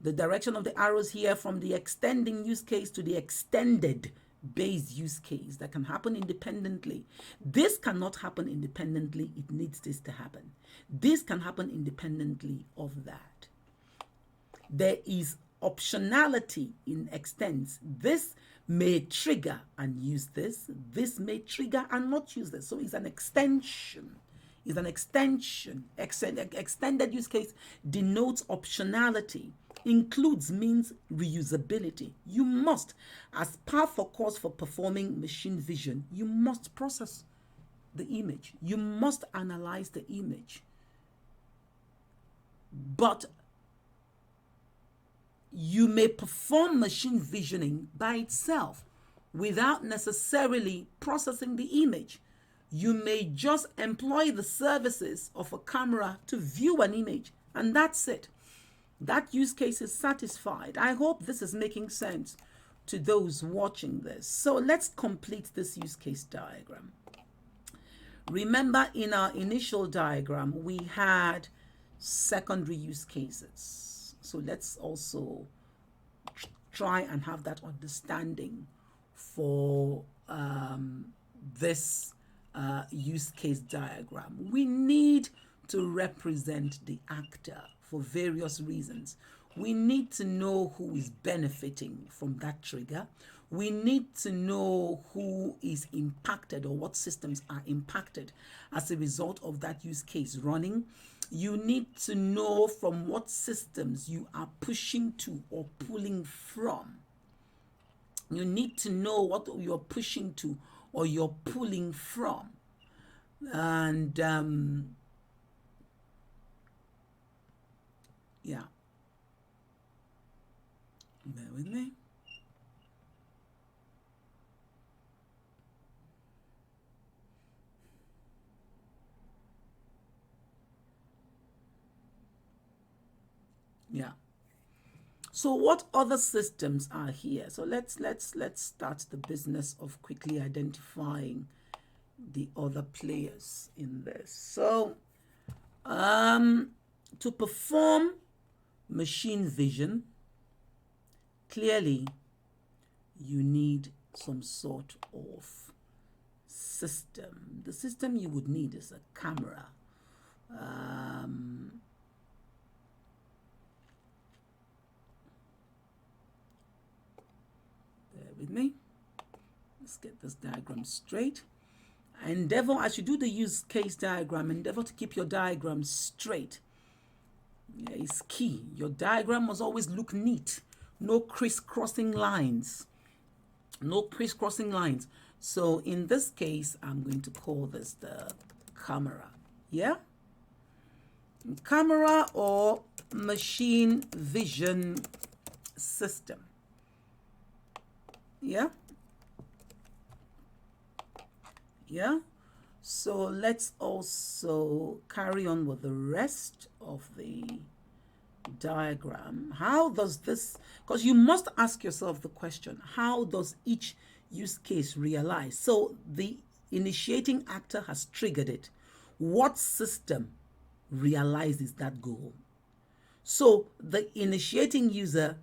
The direction of the arrows here from the extending use case to the extended base use case that can happen independently. This cannot happen independently. It needs this to happen. This can happen independently of that. There is optionality in extends. This may trigger and use this. This may trigger and not use this. So it's an extension. It's an extension. Extended use case denotes optionality. Includes means reusability. You must, as part for course for performing machine vision, you must process the image. You must analyze the image. But you may perform machine visioning by itself without necessarily processing the image. You may just employ the services of a camera to view an image, and that's it. That use case is satisfied. I hope this is making sense to those watching this. So let's complete this use case diagram. Remember, in our initial diagram, we had secondary use cases. So let's also try and have that understanding for this use case diagram. We need to represent the actor for various reasons. We need to know who is benefiting from that trigger. We need to know who is impacted or what systems are impacted as a result of that use case running. You need to know from what systems you are pushing to or pulling from. You need to know what you're pushing to or you're pulling from. And yeah, bear with me. Yeah. So what other systems are here? So let's start the business of quickly identifying the other players in this. So to perform machine vision, clearly you need some sort of system. The system you would need is a camera. Bear with me. Let's get this diagram straight. Endeavor, as you do the use case diagram, endeavor to keep your diagram straight. Yeah, it's key. Your diagram must always look neat. No crisscrossing lines. No crisscrossing lines. So in this case, I'm going to call this the camera. Yeah? Camera or machine vision system. Yeah? Yeah? So let's also carry on with the rest of the diagram. How does this, because you must ask yourself the question, how does each use case realize? So the initiating actor has triggered it. What system realizes that goal? So the initiating user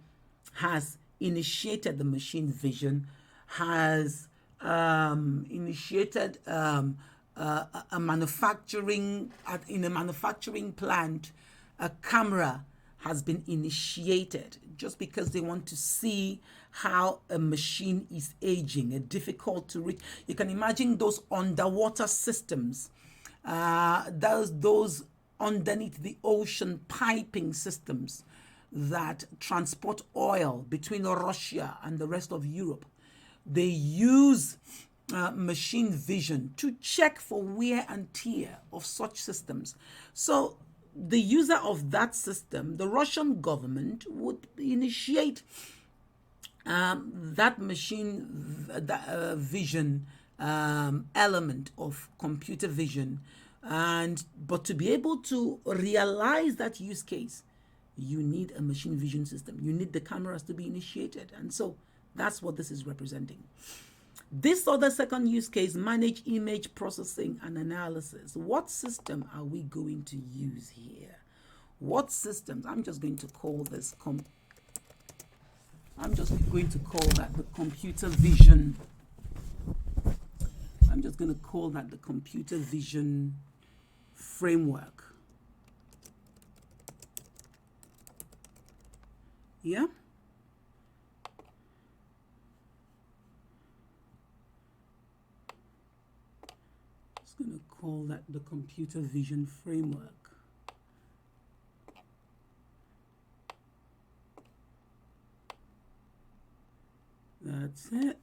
has initiated the machine vision, has initiated a manufacturing, in a manufacturing plant, a camera has been initiated just because they want to see how a machine is aging, a difficult to reach. You can imagine those underwater systems, those underneath the ocean piping systems that transport oil between Russia and the rest of Europe. They use machine vision to check for wear and tear of such systems. So the user of that system, the Russian government, would initiate that machine vision element of computer vision. But to be able to realize that use case, you need a machine vision system. You need the cameras to be initiated. And so that's what this is representing. This other second use case, manage image processing and analysis. What system are we going to use here? What systems? I'm just going to call this I'm just going to call that the computer vision. I'm just going to call that the computer vision framework. Yeah? Just going to call that the computer vision framework. That's it.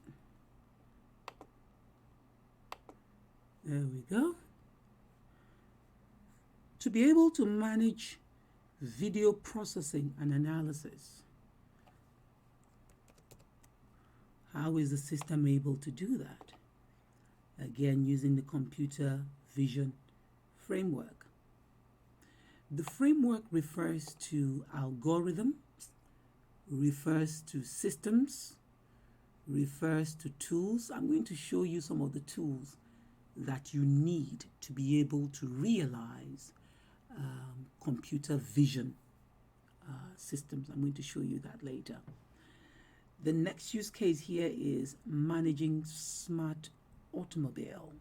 There we go. To be able to manage video processing and analysis, how is the system able to do that? Again, using the computer vision framework. The framework refers to algorithms, refers to systems, refers to tools. I'm going to show you some of the tools that you need to be able to realize computer vision systems. I'm going to show you that later. The next use case here is managing smart automobiles.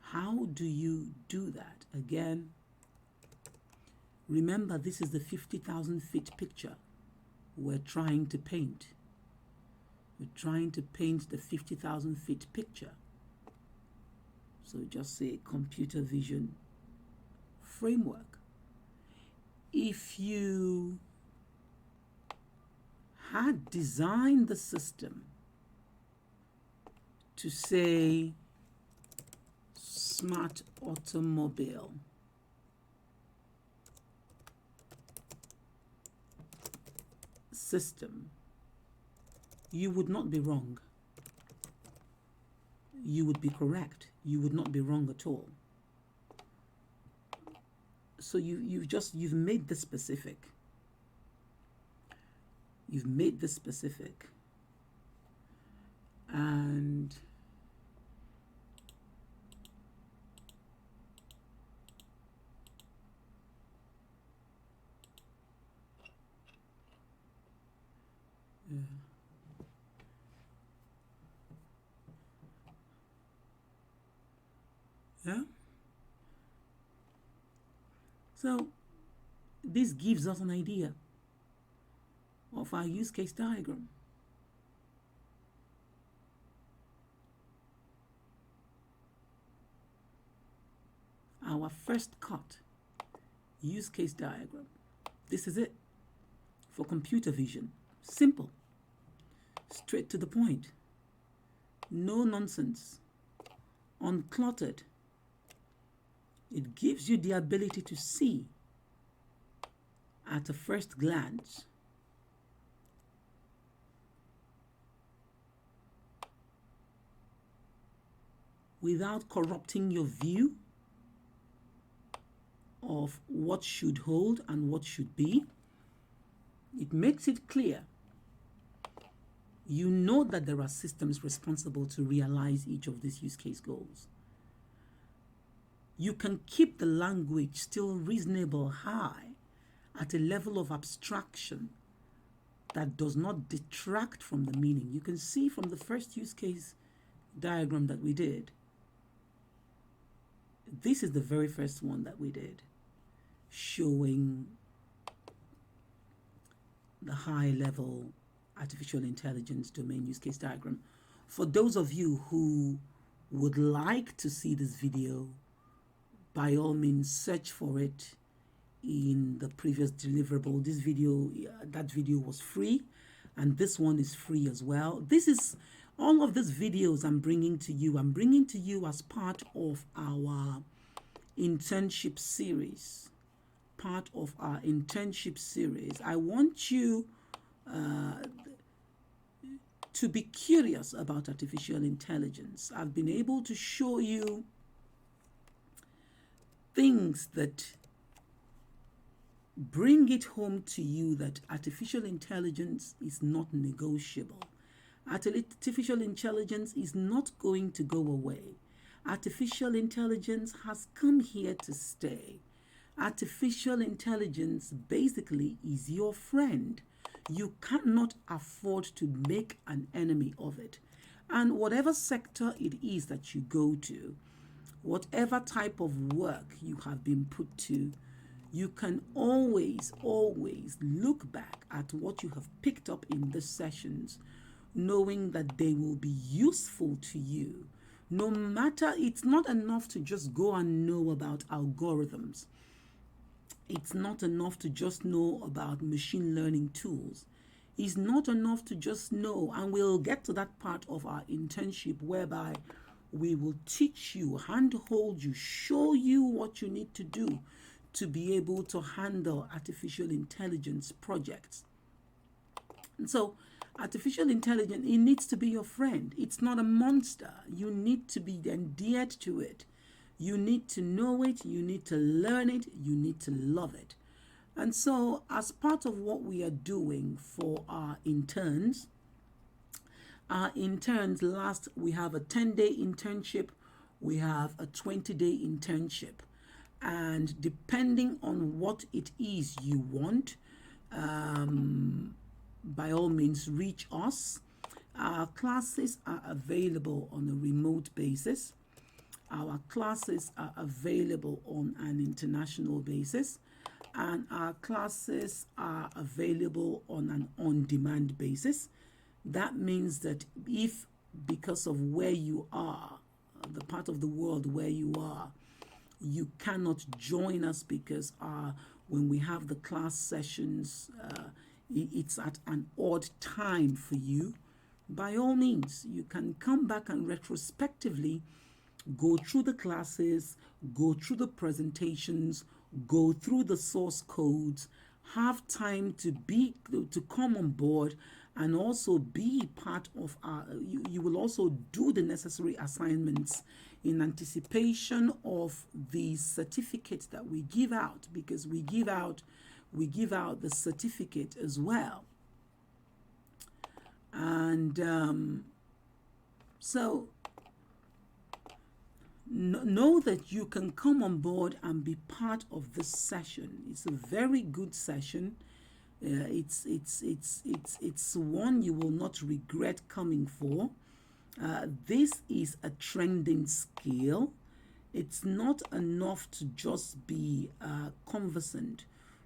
How do you do that? Again, Remember, this is the 50,000 feet picture we're trying to paint. We're trying to paint the 50,000 feet picture. So just say computer vision framework. If you had designed the system to say smart automobile, system, you would not be wrong. You would be correct. You would not be wrong at all. So you've made this specific. You've made this specific. And yeah. Yeah. So this gives us an idea of our use case diagram. Our first cut use case diagram. This is it for computer vision. Simple, straight to the point, no nonsense, uncluttered. It gives you the ability to see at a first glance without corrupting your view of what should hold and what should be. It makes it clear. You know that there are systems responsible to realize each of these use case goals. You can keep the language still reasonable high at a level of abstraction that does not detract from the meaning. You can see from the first use case diagram that we did, this is the very first one that we did, showing the high level artificial intelligence domain use case diagram. For those of you who would like to see this video, by all means search for it in the previous deliverable. This video, that video was free, and this one is free as well. This is all of these videos I'm bringing to you as part of our internship series. Part of our internship series. I want you to be curious about artificial intelligence. I've been able to show you things that bring it home to you that artificial intelligence is not negotiable. Artificial intelligence is not going to go away. Artificial intelligence has come here to stay. Artificial intelligence basically is your friend. You cannot afford to make an enemy of it. And whatever sector it is that you go to, whatever type of work you have been put to, you can always look back at what you have picked up in the sessions, knowing that they will be useful to you. No matter, it's not enough to just go and know about algorithms. It's not enough to just know about machine learning tools. It's not enough to just know, and we'll get to that part of our internship whereby we will teach you, handhold you, show you what you need to do to be able to handle artificial intelligence projects. And so artificial intelligence, it needs to be your friend. It's not a monster. You need to be endeared to it. You need to know it. You need to learn it. You need to love it. And so as part of what we are doing for our interns, we have a 10-day internship, we have a 20-day internship. And depending on what it is you want, by all means, reach us. Our classes are available on a remote basis. Our classes are available on an international basis. and our classes are available on an on-demand basis. That means that if, because of where you are, the part of the world where you are, you cannot join us because when we have the class sessions, it's at an odd time for you, by all means, you can come back and retrospectively go through the classes, go through the presentations, go through the source codes, have time to come on board, and also be part of you will also do the necessary assignments in anticipation of the certificate that we give out, because we give out the certificate as well. And so know that you can come on board and be part of this session. It's a very good session. It's one you will not regret coming for. This is a trending skill. It's not enough to just be conversant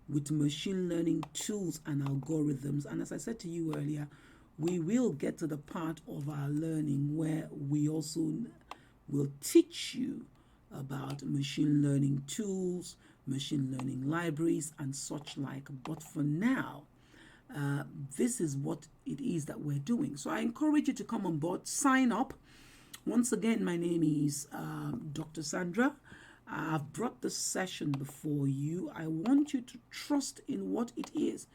with machine learning tools and algorithms. And as I said to you earlier, we will get to the part of our learning where we also will teach you about machine learning tools, machine learning libraries, and such like. But for now, this is what it is that we're doing. So I encourage you to come on board, sign up. Once again, my name is Dr. Sandra. I've brought this session before you. I want you to trust in what it is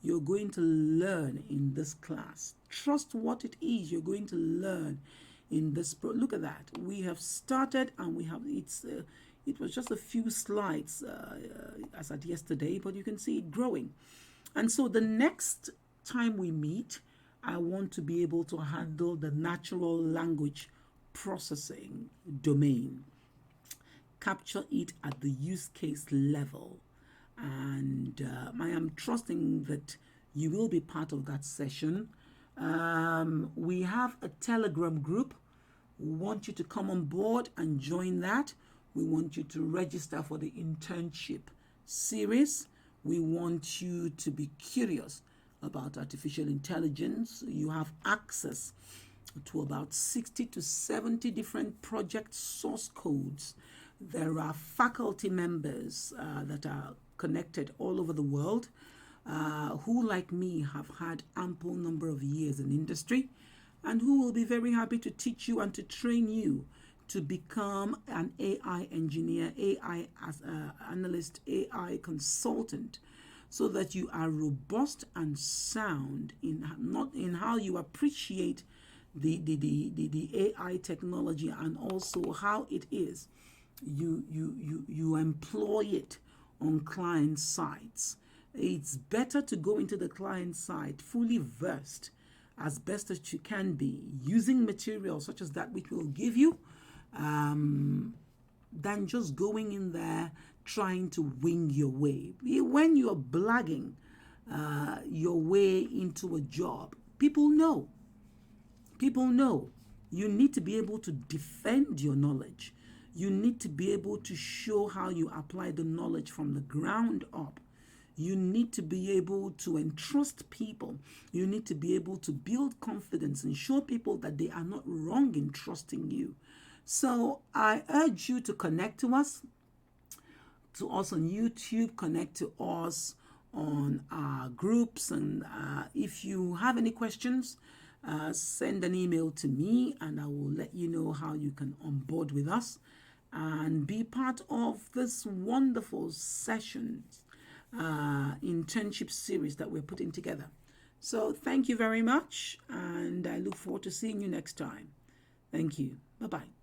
you're going to learn in this class. Trust what it is you're going to learn in this. Look at that. We have started, and we have it was just a few slides as at yesterday, but you can see it growing. And so the next time we meet, I want to be able to handle the natural language processing domain, capture it at the use case level. And I am trusting that you will be part of that session. We have a Telegram group. We want you to come on board and join that. We want you to register for the internship series. We want you to be curious about artificial intelligence. You have access to about 60 to 70 different project source codes. There are faculty members that are connected all over the world who, like me, have had ample number of years in industry, and who will be very happy to teach you and to train you to become an AI engineer, AI analyst, AI consultant, so that you are robust and sound in how you appreciate the AI technology, and also how it is you employ it on client sites. It's better to go into the client site fully versed as best as you can be, using materials such as that which will give you, than just going in there trying to wing your way. When you're blagging your way into a job, people know. People know. You need to be able to defend your knowledge. You need to be able to show how you apply the knowledge from the ground up. You need to be able to entrust people. You need to be able to build confidence and show people that they are not wrong in trusting you. So I urge you to connect to us on YouTube, connect to us on our groups. And if you have any questions, send an email to me, and I will let you know how you can onboard with us and be part of this wonderful sessions internship series that we're putting together. So thank you very much, and I look forward to seeing you next time. Thank you. Bye-bye.